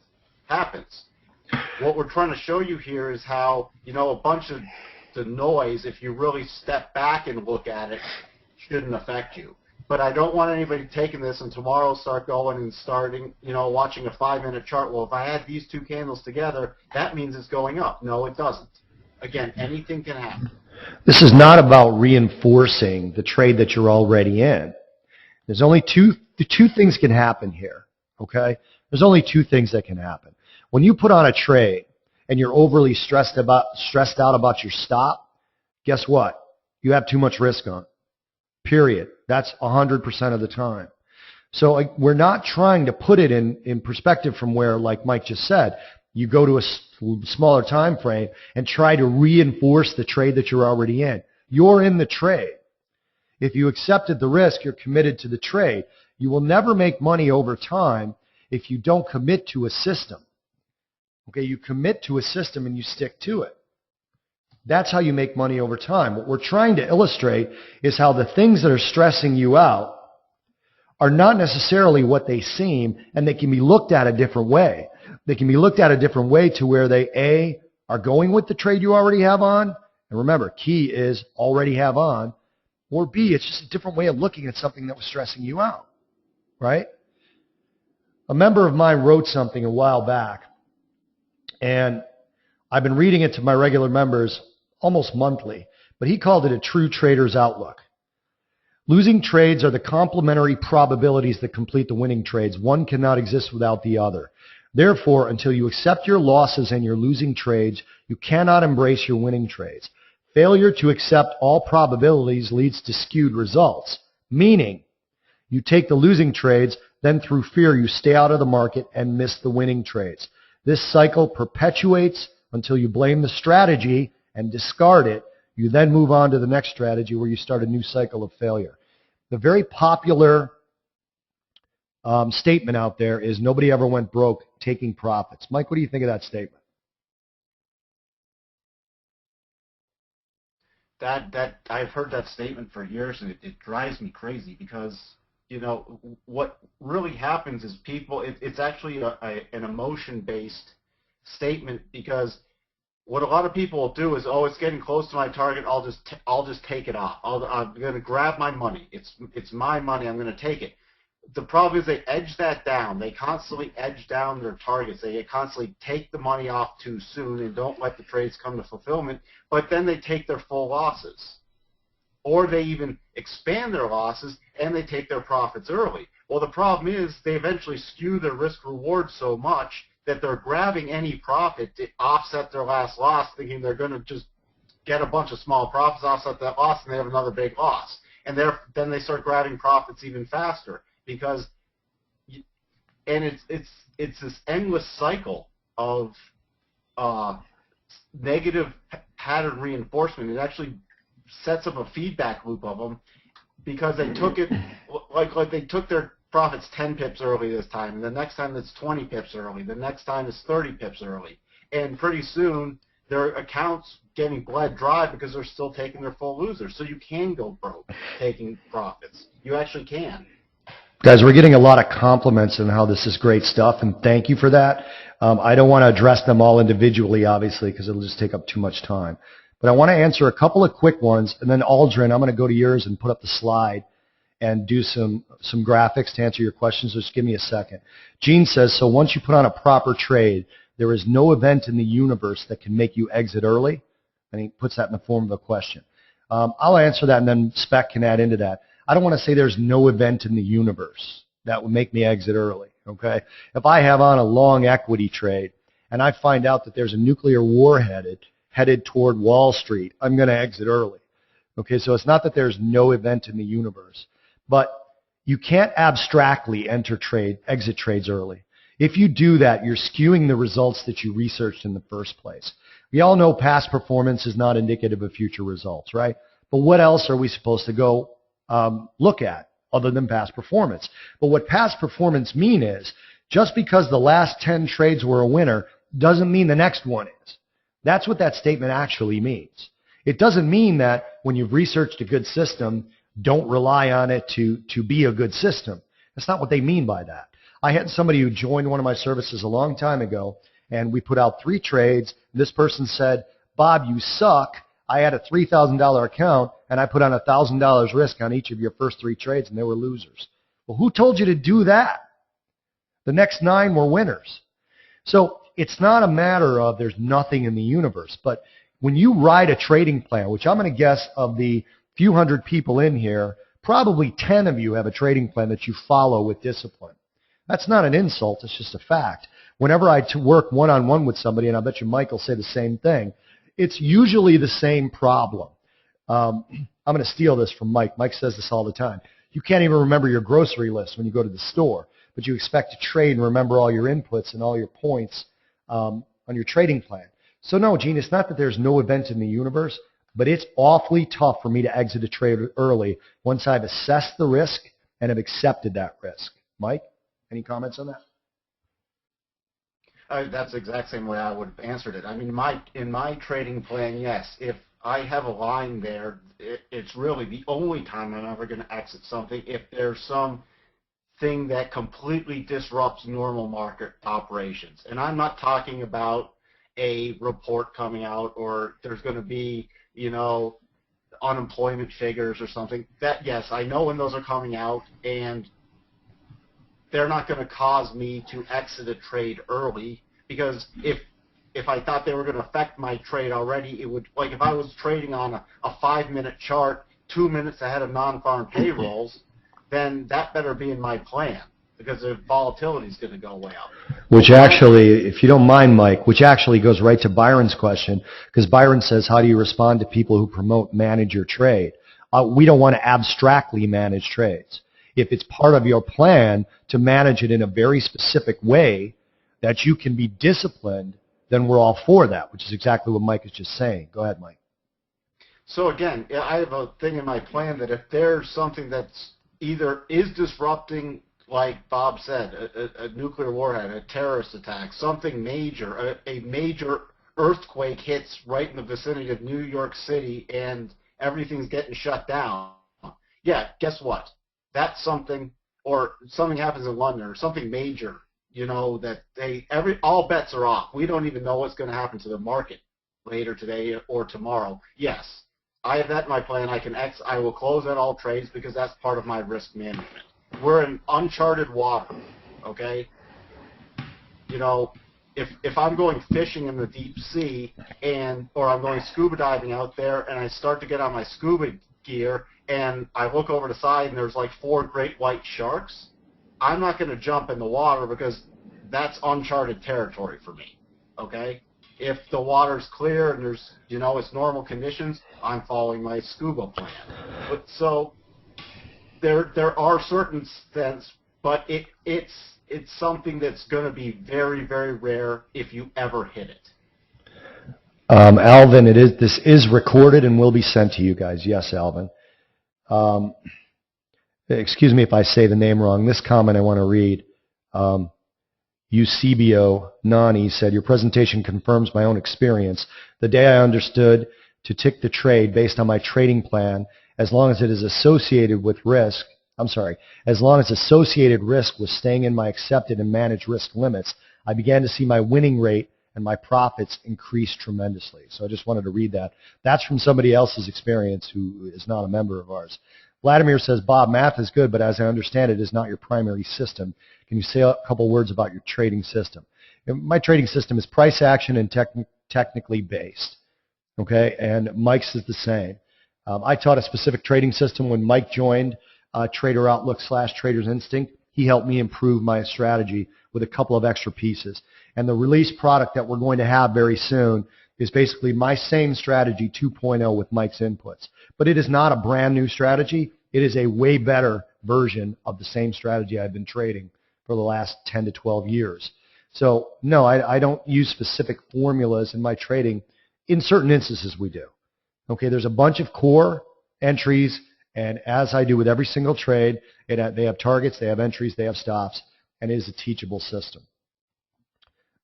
happens. What we're trying to show you here is how, a bunch of the noise, if you really step back and look at it, shouldn't affect you. But I don't want anybody taking this and tomorrow start going and starting, watching a 5-minute chart. Well, if I add these two candles together, that means it's going up. No, it doesn't. Again, anything can happen. This is not about reinforcing the trade that you're already in. There's only two things can happen here, okay? There's only two things that can happen. When you put on a trade and you're overly stressed out about your stop, guess what? You have too much risk on. Period. That's 100% of the time. So we're not trying to put it in perspective from where, like Mike just said, you go to a smaller time frame and try to reinforce the trade that you're already in. You're in the trade. If you accepted the risk, you're committed to the trade. You will never make money over time if you don't commit to a system. Okay, you commit to a system and you stick to it. That's how you make money over time. What we're trying to illustrate is how the things that are stressing you out are not necessarily what they seem, and they can be looked at a different way. They can be looked at a different way to where they, A, are going with the trade you already have on, and remember, key is already have on, or B, it's just a different way of looking at something that was stressing you out, right? A member of mine wrote something a while back, and I've been reading it to my regular members almost monthly, but he called it a true trader's outlook. Losing trades are the complementary probabilities that complete the winning trades. One cannot exist without the other. Therefore, until you accept your losses and your losing trades, you cannot embrace your winning trades. Failure to accept all probabilities leads to skewed results, meaning you take the losing trades, then through fear you stay out of the market and miss the winning trades. This cycle perpetuates until you blame the strategy and discard it. You then move on to the next strategy where you start a new cycle of failure. The very popular statement out there is nobody ever went broke taking profits. Mike, what do you think of that statement? That I've heard that statement for years, and it drives me crazy because, you know, what really happens is people, it's actually an emotion-based statement, because what a lot of people will do is, oh, it's getting close to my target, I'll just take it off. I'm going to grab my money. It's my money. I'm going to take it. The problem is they edge that down. They constantly edge down their targets. They constantly take the money off too soon and don't let the trades come to fulfillment, but then they take their full losses. Or they even expand their losses and they take their profits early. Well, the problem is they eventually skew their risk-reward so much that they're grabbing any profit to offset their last loss, thinking they're going to just get a bunch of small profits, offset that loss, and they have another big loss. And then they start grabbing profits even faster, because, and it's this endless cycle of negative pattern reinforcement. It actually sets up a feedback loop of them, because they took it like they took their profits 10 pips early this time, and the next time it's 20 pips early, the next time it's 30 pips early, and pretty soon their accounts getting bled dry because they're still taking their full losers. So you can go broke taking profits. You actually can. Guys, we're getting a lot of compliments on how this is great stuff, and thank you for that. I don't want to address them all individually, obviously, because it'll just take up too much time. But I want to answer a couple of quick ones, and then Aldrin, I'm going to go to yours and put up the slide and do some graphics to answer your questions. So just give me a second. Gene says, so once you put on a proper trade, there is no event in the universe that can make you exit early? And he puts that in the form of a question. I'll answer that, and then Spec can add into that. I don't want to say there's no event in the universe that would make me exit early, okay? If I have on a long equity trade and I find out that there's a nuclear war headed toward Wall Street, I'm going to exit early. Okay, so it's not that there's no event in the universe, but you can't abstractly exit trades early. If you do that, you're skewing the results that you researched in the first place. We all know past performance is not indicative of future results, right? But what else are we supposed to go look at other than past performance? But what past performance mean is, just because the last 10 trades were a winner doesn't mean the next one is. That's what that statement actually means. It doesn't mean that when you've researched a good system, don't rely on it to be a good system. That's not what they mean by that. I had somebody who joined one of my services a long time ago, and we put out 3 trades. This person said, Bob, you suck. I had a $3,000 account, and I put on $1,000 risk on each of your first 3 trades, and they were losers. Well, who told you to do that? The next 9 were winners. So it's not a matter of there's nothing in the universe, but when you write a trading plan, which I'm going to guess of the few hundred people in here, probably 10 of you have a trading plan that you follow with discipline. That's not an insult, it's just a fact. Whenever I work one-on-one with somebody, and I bet you Mike will say the same thing, it's usually the same problem. I'm going to steal this from Mike. Mike says this all the time. You can't even remember your grocery list when you go to the store, but you expect to trade and remember all your inputs and all your points on your trading plan. So no, Gene, it's not that there's no event in the universe, but it's awfully tough for me to exit a trade early once I've assessed the risk and have accepted that risk. Mike, any comments on that? That's the exact same way I would have answered it. I mean, in my trading plan, yes, if I have a line there, it's really the only time I'm ever going to exit something if there's some thing that completely disrupts normal market operations. And I'm not talking about a report coming out or there's going to be, unemployment figures or something. That, yes, I know when those are coming out, and they're not going to cause me to exit a trade early, because if I thought they were going to affect my trade already, it would, like if I was trading on a 5-minute chart 2 minutes ahead of non-farm payrolls, then that better be in my plan, because the volatility is going to go way up. Which actually, if you don't mind, Mike, which actually goes right to Byron's question, because Byron says, how do you respond to people who promote manage your trade? We don't want to abstractly manage trades. If it's part of your plan to manage it in a very specific way that you can be disciplined, then we're all for that, which is exactly what Mike is just saying. Go ahead, Mike. So again, I have a thing in my plan that if there's something that's either is disrupting, like Bob said, a nuclear warhead, a terrorist attack, something major, a major earthquake hits right in the vicinity of New York City and everything's getting shut down, yeah, guess what? That's something, or something happens in London or something major, that all bets are off. We don't even know what's going to happen to the market later today or tomorrow. Yes, I have that in my plan. I will close out all trades because that's part of my risk management. We're in uncharted water, okay? If I'm going fishing in the deep sea or I'm going scuba diving out there and I start to get on my scuba gear and I look over the side and there's like 4 great white sharks, I'm not going to jump in the water because that's uncharted territory for me, okay? If the water's clear and there's, it's normal conditions, I'm following my scuba plan. But so there are certain things, but it's something that's going to be very, very rare if you ever hit it. Alvin, this is recorded and will be sent to you guys. Yes, Alvin. Excuse me if I say the name wrong. This comment I want to read. Eusebio Nani said, your presentation confirms my own experience. The day I understood to tick the trade based on my trading plan, as long as it is associated with risk, as long as associated risk was staying in my accepted and managed risk limits, I began to see my winning rate and my profits increase tremendously. So I just wanted to read that. That's from somebody else's experience who is not a member of ours. Vladimir says, Bob, math is good, but as I understand it, is not your primary system. Can you say a couple words about your trading system? My trading system is price action and technically based. Okay, and Mike's is the same. I taught a specific trading system when Mike joined Trader Outlook / Trader's Instinct. He helped me improve my strategy with a couple of extra pieces. And the release product that we're going to have very soon is basically my same strategy 2.0 with Mike's inputs. But it is not a brand new strategy. It is a way better version of the same strategy I've been trading for the last 10 to 12 years. So no, I don't use specific formulas in my trading. In certain instances we do. Okay, there's a bunch of core entries, and as I do with every single trade, they have targets, they have entries, they have stops, and it is a teachable system.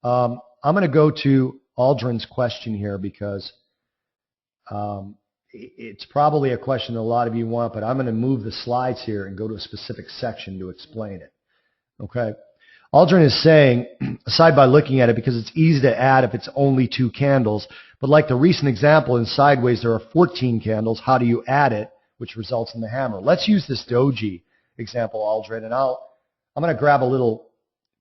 I'm going to go to Aldrin's question here because it's probably a question a lot of you want, but I'm going to move the slides here and go to a specific section to explain it. Okay. Aldrin is saying, aside by looking at it, because it's easy to add if it's only 2 candles, but like the recent example in sideways, there are 14 candles. How do you add it, which results in the hammer? Let's use this doji example, Aldrin, and I'm going to grab a little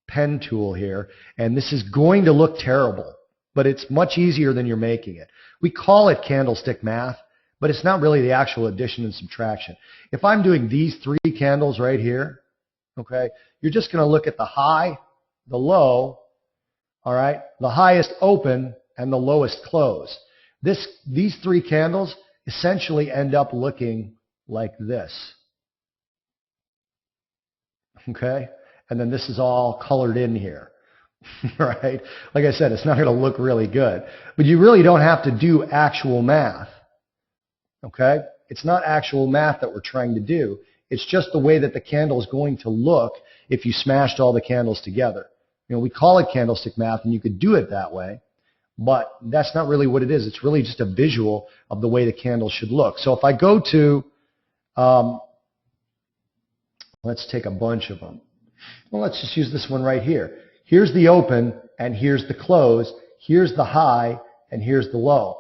pen tool here, and this is going to look terrible, but it's much easier than you're making it. We call it candlestick math, but it's not really the actual addition and subtraction. If I'm doing these 3 candles right here, okay, you're just going to look at the high, the low, all right, the highest open, and the lowest close. These 3 candles essentially end up looking like this. Okay? And then this is all colored in here. Right? Like I said, it's not going to look really good. But you really don't have to do actual math. Okay? It's not actual math that we're trying to do. It's just the way that the candle is going to look if you smashed all the candles together. We call it candlestick math, and you could do it that way, but that's not really what it is. It's really just a visual of the way the candle should look. So if I go to Let's take a bunch of them. Well, let's just use this one right here. Here's the open, and here's the close. Here's the high, and here's the low.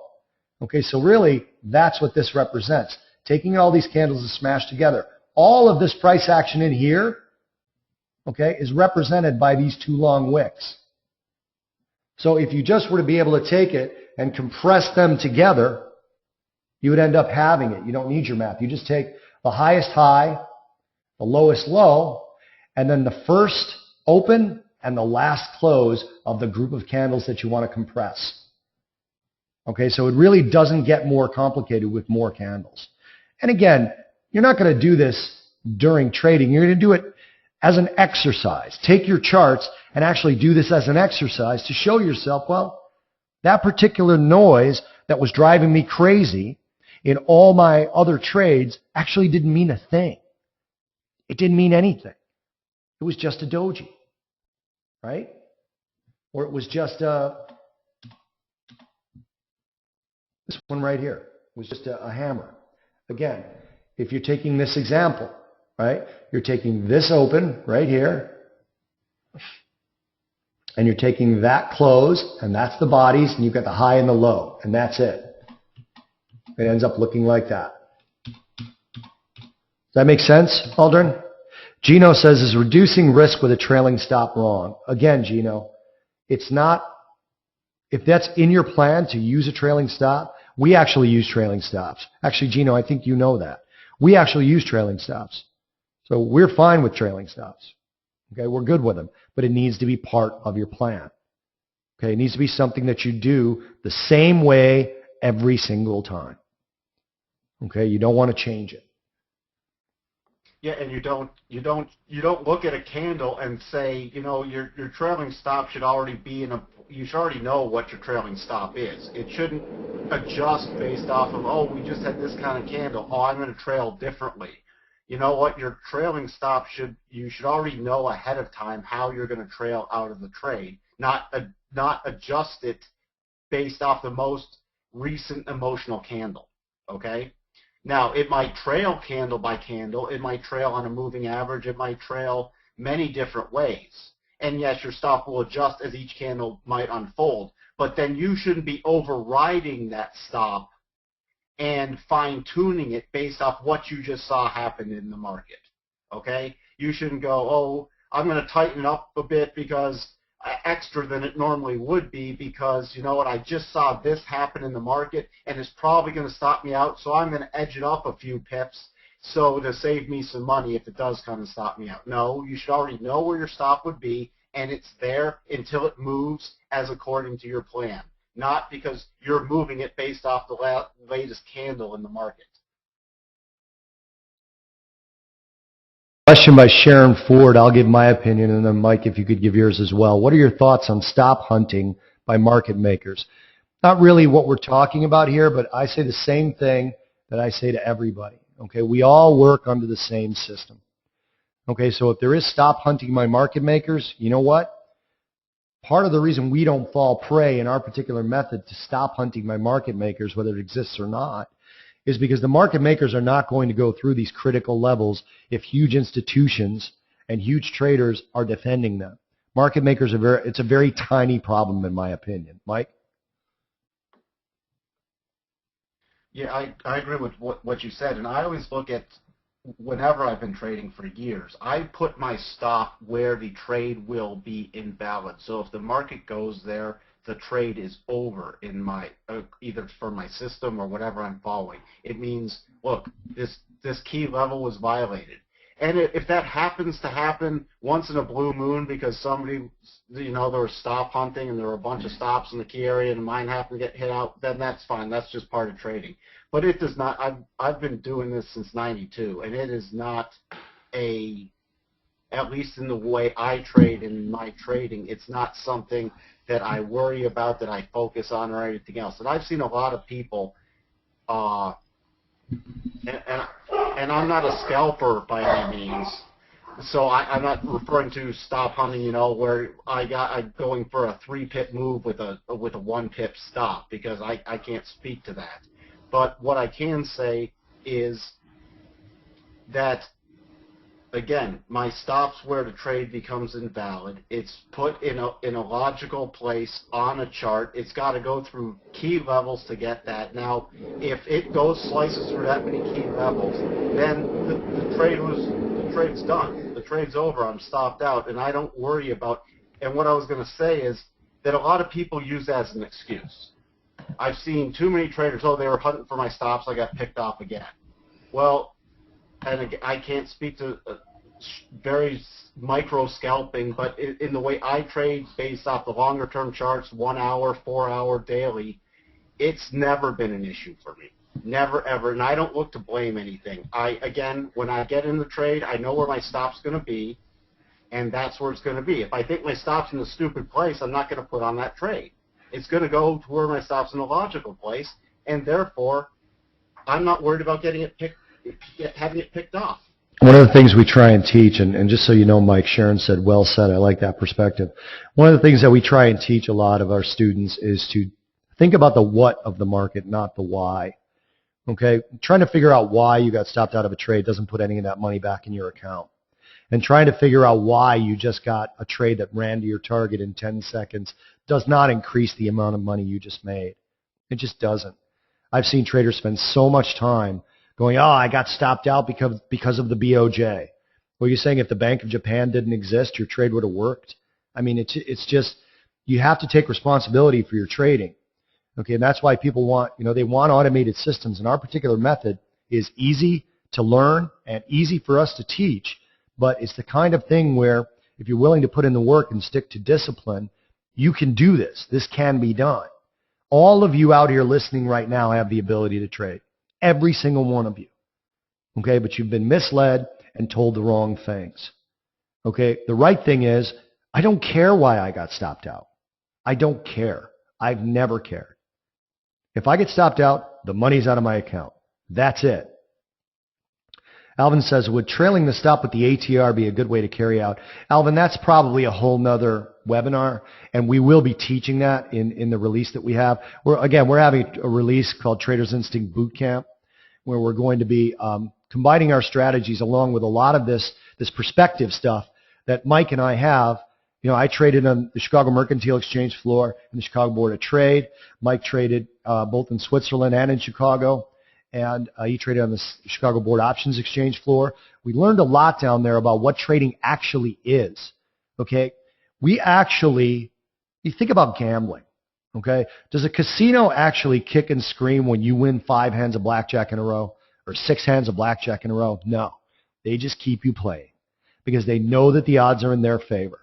Okay, so really, that's what this represents. Taking all these candles and smashed together. All of this price action in here, okay, is represented by these two long wicks. So if you just were to be able to take it and compress them together, you would end up having it. You don't need your math. You just take the highest high, the lowest low, and then the first open and the last close of the group of candles that you want to compress. Okay, so it really doesn't get more complicated with more candles. And again, you're not going to do this during trading. You're going to do it as an exercise. Take your charts and actually do this as an exercise to show yourself, well, that particular noise that was driving me crazy in all my other trades actually didn't mean a thing. It didn't mean anything. It was just a doji, right? Or it was just this one right here. It was just a hammer. Again, if you're taking this example, right? You're taking this open right here, and you're taking that close, and that's the bodies, and you've got the high and the low, and that's it. It ends up looking like that. Does that make sense, Aldrin? Gino says, is reducing risk with a trailing stop wrong? Again, Gino, it's not, if that's in your plan to use a trailing stop, we actually use trailing stops. Actually, Gino, I think you know that. We actually use trailing stops. So we're fine with trailing stops. Okay, we're good with them, but it needs to be part of your plan. Okay, it needs to be something that you do the same way every single time. Okay, you don't want to change it. Yeah, and you don't look at a candle and say, you know, your trailing stop should already be you should already know what your trailing stop is. It shouldn't adjust based off of, oh, we just had this kind of candle. Oh, I'm going to trail differently. You know what? Your trailing stop you should already know ahead of time how you're going to trail out of the trade, not adjust it based off the most recent emotional candle. Okay? Now, it might trail candle by candle. It might trail on a moving average. It might trail many different ways. And yes, your stop will adjust as each candle might unfold. But then you shouldn't be overriding that stop and fine-tuning it based off what you just saw happen in the market. Okay? You shouldn't go, oh, I'm going to tighten up a bit because extra than it normally would be because, you know what, I just saw this happen in the market and it's probably going to stop me out, so I'm going to edge it up a few pips so to save me some money if it does kind of stop me out. No, you should already know where your stop would be, and it's there until it moves as according to your plan, not because you're moving it based off the latest candle in the market. Question by Sharon Ford. I'll give my opinion, and then Mike, if you could give yours as well. What are your thoughts on stop hunting by market makers? Not really what we're talking about here, but I say the same thing that I say to everybody. Okay, we all work under the same system. Okay, so if there is stop hunting by market makers, you know what? Part of the reason we don't fall prey in our particular method to stop hunting by market makers, whether it exists or not, is because the market makers are not going to go through these critical levels if huge institutions and huge traders are defending them. Market makers it's a very tiny problem in my opinion. Mike? Yeah, I agree with what you said, and I always look at, whenever I've been trading for years, I put my stop where the trade will be invalid. So if the market goes there, the trade is over in my either for my system or whatever I'm following. It means, look, this key level was violated. And if that happens to happen once in a blue moon because somebody, you know, there was stop hunting and there were a bunch of stops in the key area and mine happened to get hit out, then that's fine. That's just part of trading. But it does not. I've been doing this since '92, and it is not at least in the way I trade in my trading, it's not something that I worry about, that I focus on, or anything else. And I've seen a lot of people, and I'm not a scalper by any means, so I'm not referring to stop hunting, you know, where I'm going for a 3-pip move with a 1-pip stop, because I can't speak to that. But what I can say is that again, my stop's where the trade becomes invalid. It's put in a logical place on a chart. It's got to go through key levels to get that. Now, if it slices through that many key levels, then the trade's done. The trade's over. I'm stopped out, and I don't worry about. And what I was going to say is that a lot of people use that as an excuse. I've seen too many traders. Oh, they were hunting for my stops. I got picked off again. Well. And I can't speak to very micro scalping, but in the way I trade based off the longer term charts, 1 hour, 4 hour, daily, it's never been an issue for me. Never, ever. And I don't look to blame anything. Again, when I get in the trade, I know where my stop's going to be, and that's where it's going to be. If I think my stop's in a stupid place, I'm not going to put on that trade. It's going to go to where my stop's in a logical place, and therefore, I'm not worried about having it picked off. One of the things we try and teach, and just so you know, Mike, Sharon said, well said, I like that perspective. One of the things that we try and teach a lot of our students is to think about the what of the market, not the why. Okay? Trying to figure out why you got stopped out of a trade doesn't put any of that money back in your account. And trying to figure out why you just got a trade that ran to your target in 10 seconds does not increase the amount of money you just made. It just doesn't. I've seen traders spend so much time going, oh, I got stopped out because of the BOJ. Well, you're saying if the Bank of Japan didn't exist, your trade would have worked? I mean, it's just, you have to take responsibility for your trading. Okay, and that's why people want, they want automated systems. And our particular method is easy to learn and easy for us to teach, but it's the kind of thing where if you're willing to put in the work and stick to discipline, you can do this. This can be done. All of you out here listening right now have the ability to trade. Every single one of you. Okay, but you've been misled and told the wrong things. Okay, the right thing is, I don't care why I got stopped out. I don't care. I've never cared. If I get stopped out, the money's out of my account. That's it. Alvin says, would trailing the stop with the ATR be a good way to carry out? Alvin, that's probably a whole nother webinar, and we will be teaching that in the release that we have. We're having a release called Traders Instinct Bootcamp, where we're going to be combining our strategies along with a lot of this perspective stuff that Mike and I have. I traded on the Chicago Mercantile Exchange floor and the Chicago Board of Trade. Mike traded both in Switzerland and in Chicago, and he traded on the Chicago Board Options Exchange floor. We learned a lot down there about what trading actually is. Okay, you think about gambling. Okay, does a casino actually kick and scream when you win 5 hands of blackjack in a row or 6 hands of blackjack in a row? No, they just keep you playing because they know that the odds are in their favor.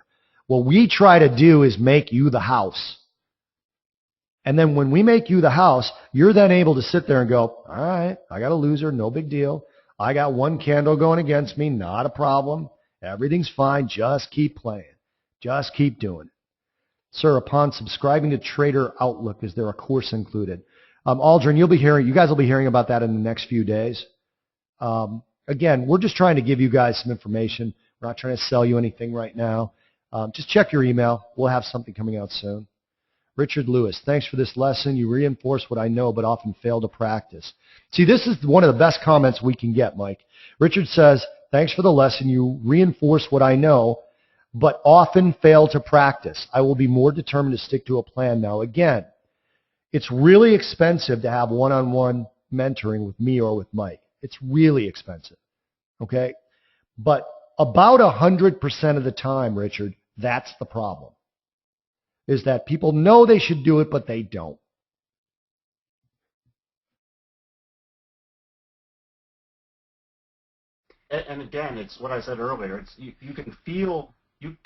What we try to do is make you the house. And then when we make you the house, you're then able to sit there and go, all right, I got a loser, no big deal. I got one candle going against me, not a problem. Everything's fine. Just keep playing. Just keep doing it. Sir, upon subscribing to Trader Outlook, is there a course included? Aldrin, you guys will be hearing about that in the next few days. Again, we're just trying to give you guys some information. We're not trying to sell you anything right now. Just check your email. We'll have something coming out soon. Richard Lewis, thanks for this lesson. You reinforce what I know but often fail to practice. See, this is one of the best comments we can get, Mike. Richard says, thanks for the lesson. You reinforce what I know but often fail to practice. I will be more determined to stick to a plan now. Again, it's really expensive to have one-on-one mentoring with me or with Mike. It's really expensive, okay? But about 100% of the time, Richard, that's the problem, is that people know they should do it, but they don't. And again, it's what I said earlier. It's you can feel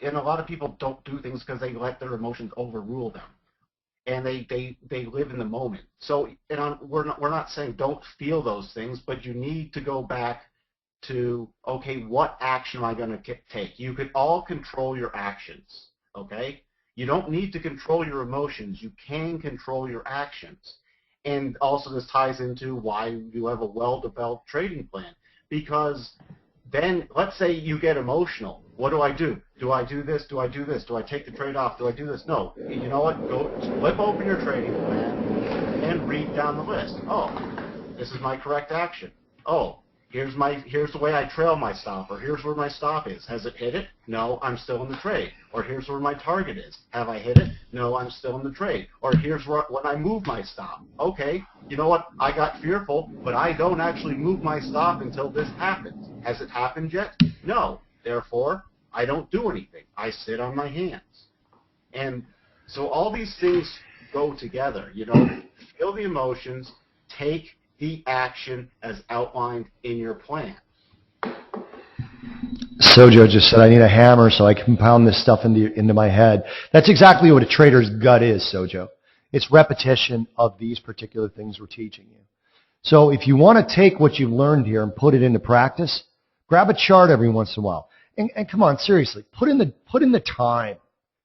and a lot of people don't do things because they let their emotions overrule them, and they live in the moment. So, we're not saying don't feel those things, but you need to go back to, okay, what action am I going to take? You can all control your actions, okay? You don't need to control your emotions. You can control your actions. And also this ties into why you have a well-developed trading plan, because then let's say you get emotional. What do I do? Do I do this? Do I do this? Do I take the trade off? Do I do this? No. You know what? Go flip open your trading plan and read down the list. Oh, this is my correct action. Oh, Here's the way I trail my stop, or here's where my stop is. Has it hit it? No, I'm still in the trade. Or here's where my target is. Have I hit it? No, I'm still in the trade. Or here's when I move my stop. Okay, you know what? I got fearful, but I don't actually move my stop until this happens. Has it happened yet? No. Therefore, I don't do anything. I sit on my hands. And so all these things go together. Feel the emotions, take the action as outlined in your plan. Sojo just said, I need a hammer so I can pound this stuff into my head. That's exactly what a trader's gut is, Sojo. It's repetition of these particular things we're teaching you. So if you want to take what you've learned here and put it into practice, grab a chart every once in a while. And come on, seriously, put in the time.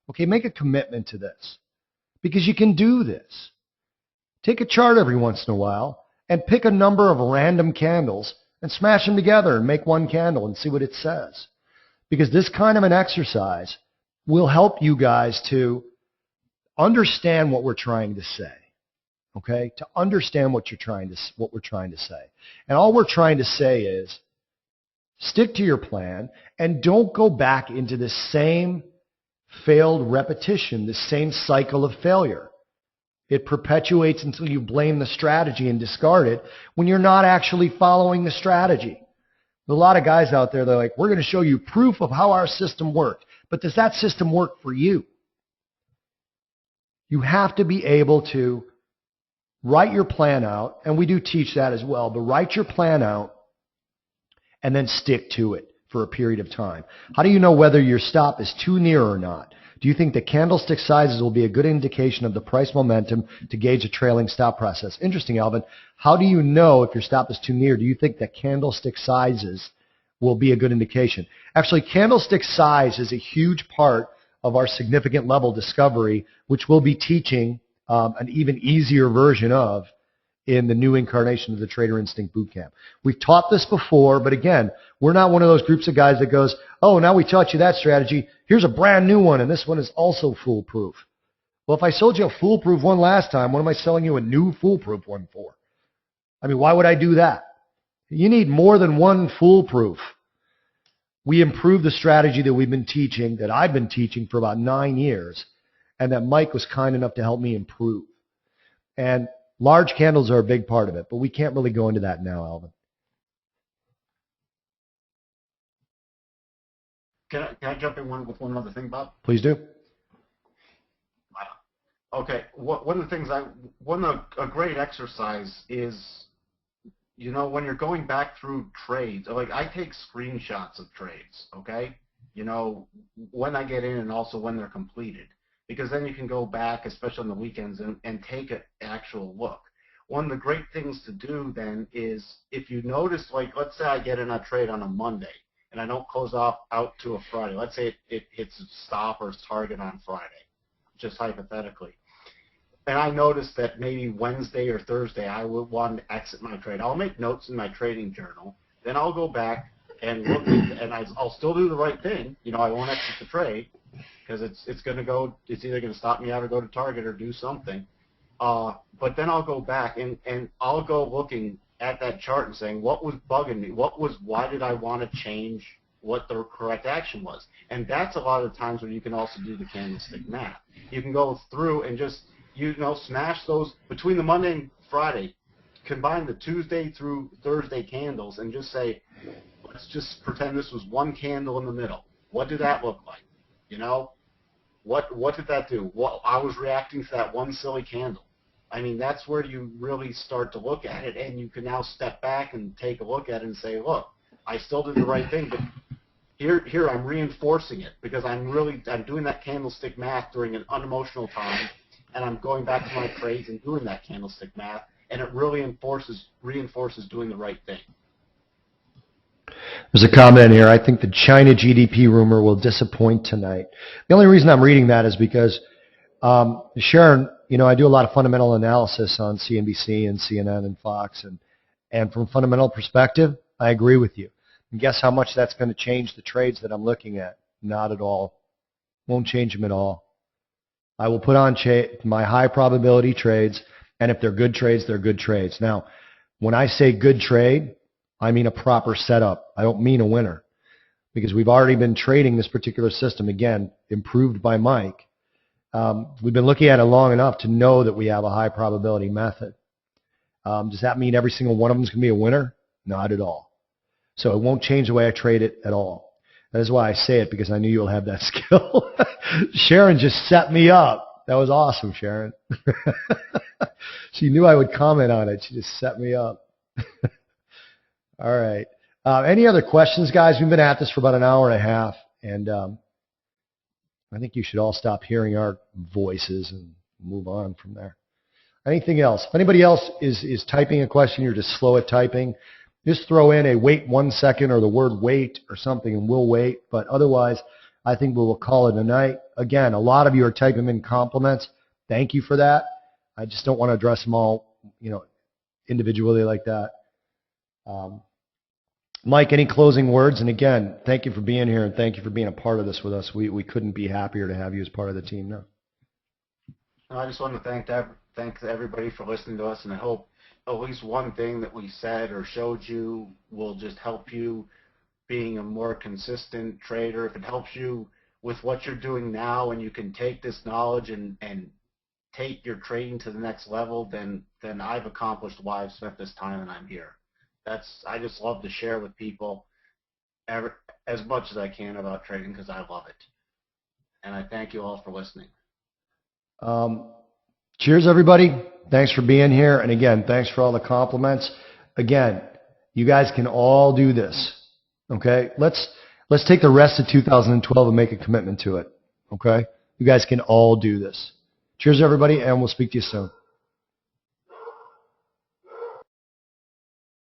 Okay, make a commitment to this. Because you can do this. Take a chart every once in a while and pick a number of random candles and smash them together and make one candle and see what it says. Because this kind of an exercise will help you guys to understand what we're trying to say. Okay? To understand what we're trying to say. And all we're trying to say is stick to your plan and don't go back into the same failed repetition, the same cycle of failure. It perpetuates until you blame the strategy and discard it when you're not actually following the strategy. There's a lot of guys out there, they're like, we're going to show you proof of how our system worked. But does that system work for you? You have to be able to write your plan out, and we do teach that as well, but write your plan out and then stick to it for a period of time. How do you know whether your stop is too near or not? Do you think the candlestick sizes will be a good indication of the price momentum to gauge a trailing stop process? Interesting, Alvin. How do you know if your stop is too near? Do you think that candlestick sizes will be a good indication? Actually, candlestick size is a huge part of our significant level discovery, which we'll be teaching an even easier version of in the new incarnation of the Trader Instinct Bootcamp. We've taught this before, but again, we're not one of those groups of guys that goes, oh, now we taught you that strategy. Here's a brand new one, and this one is also foolproof. Well, if I sold you a foolproof one last time, what am I selling you a new foolproof one for? I mean, why would I do that? You need more than one foolproof. We improved the strategy that we've been teaching, that I've been teaching for about 9 years, and that Mike was kind enough to help me improve. And large candles are a big part of it, but we can't really go into that now, Alvin. Can I jump in with one other thing, Bob? Please do. Okay. One of the things a great exercise is, when you're going back through trades, like I take screenshots of trades, okay? When I get in and also when they're completed. Because then you can go back, especially on the weekends, and take an actual look. One of the great things to do then is, if you notice, like let's say I get in a trade on a Monday, and I don't close out to a Friday. Let's say it hits its stop or its target on Friday, just hypothetically. And I notice that maybe Wednesday or Thursday I would want to exit my trade. I'll make notes in my trading journal. Then I'll go back and look, and I'll still do the right thing. I won't exit the trade, because it's going to go. It's either going to stop me out or go to target or do something. But then I'll go back and I'll go looking at that chart and saying, what was bugging me? Why did I want to change what the correct action was? And that's a lot of the times when you can also do the candlestick math. You can go through and just, smash those between the Monday and Friday, combine the Tuesday through Thursday candles and just say, let's just pretend this was one candle in the middle. What did that look like? What did that do? I was reacting to that one silly candle. I mean, that's where you really start to look at it, and you can now step back and take a look at it and say, look, I still did the right thing, but here I'm reinforcing it because I'm doing that candlestick math during an unemotional time, and I'm going back to my trades and doing that candlestick math, and it really reinforces doing the right thing. There's a comment here. I think the China GDP rumor will disappoint tonight. The only reason I'm reading that is because Sharon, I do a lot of fundamental analysis on CNBC and CNN and Fox, and from a fundamental perspective, I agree with you. And guess how much that's going to change the trades that I'm looking at? Not at all. Won't change them at all. I will put on my high probability trades, and if they're good trades, they're good trades. Now, when I say good trade, I mean a proper setup. I don't mean a winner, because we've already been trading this particular system, again, improved by Mike. We've been looking at it long enough to know that we have a high probability method. Does that mean every single one of them is going to be a winner? Not at all. So it won't change the way I trade it at all. That is why I say it, because I knew you'll have that skill. Sharon just set me up. That was awesome, Sharon. She knew I would comment on it. She just set me up. All right. Any other questions, guys? We've been at this for about an hour and a half, and I think you should all stop hearing our voices and move on from there. Anything else? If anybody else is typing a question, you're just slow at typing, just throw in a wait 1 second or the word wait or something, and we'll wait. But otherwise, I think we will call it a night. Again, a lot of you are typing in compliments. Thank you for that. I just don't want to address them all, individually like that. Mike, any closing words? And again, thank you for being here, and thank you for being a part of this with us. We couldn't be happier to have you as part of the team now. I just want to thank everybody for listening to us, and I hope at least one thing that we said or showed you will just help you being a more consistent trader. If it helps you with what you're doing now, and you can take this knowledge and take your trading to the next level, then I've accomplished why I've spent this time and I'm here. I just love to share with people as much as I can about trading, because I love it. And I thank you all for listening. Cheers, everybody. Thanks for being here. And again, thanks for all the compliments. Again, you guys can all do this. Okay? Let's take the rest of 2012 and make a commitment to it. Okay? You guys can all do this. Cheers, everybody, and we'll speak to you soon.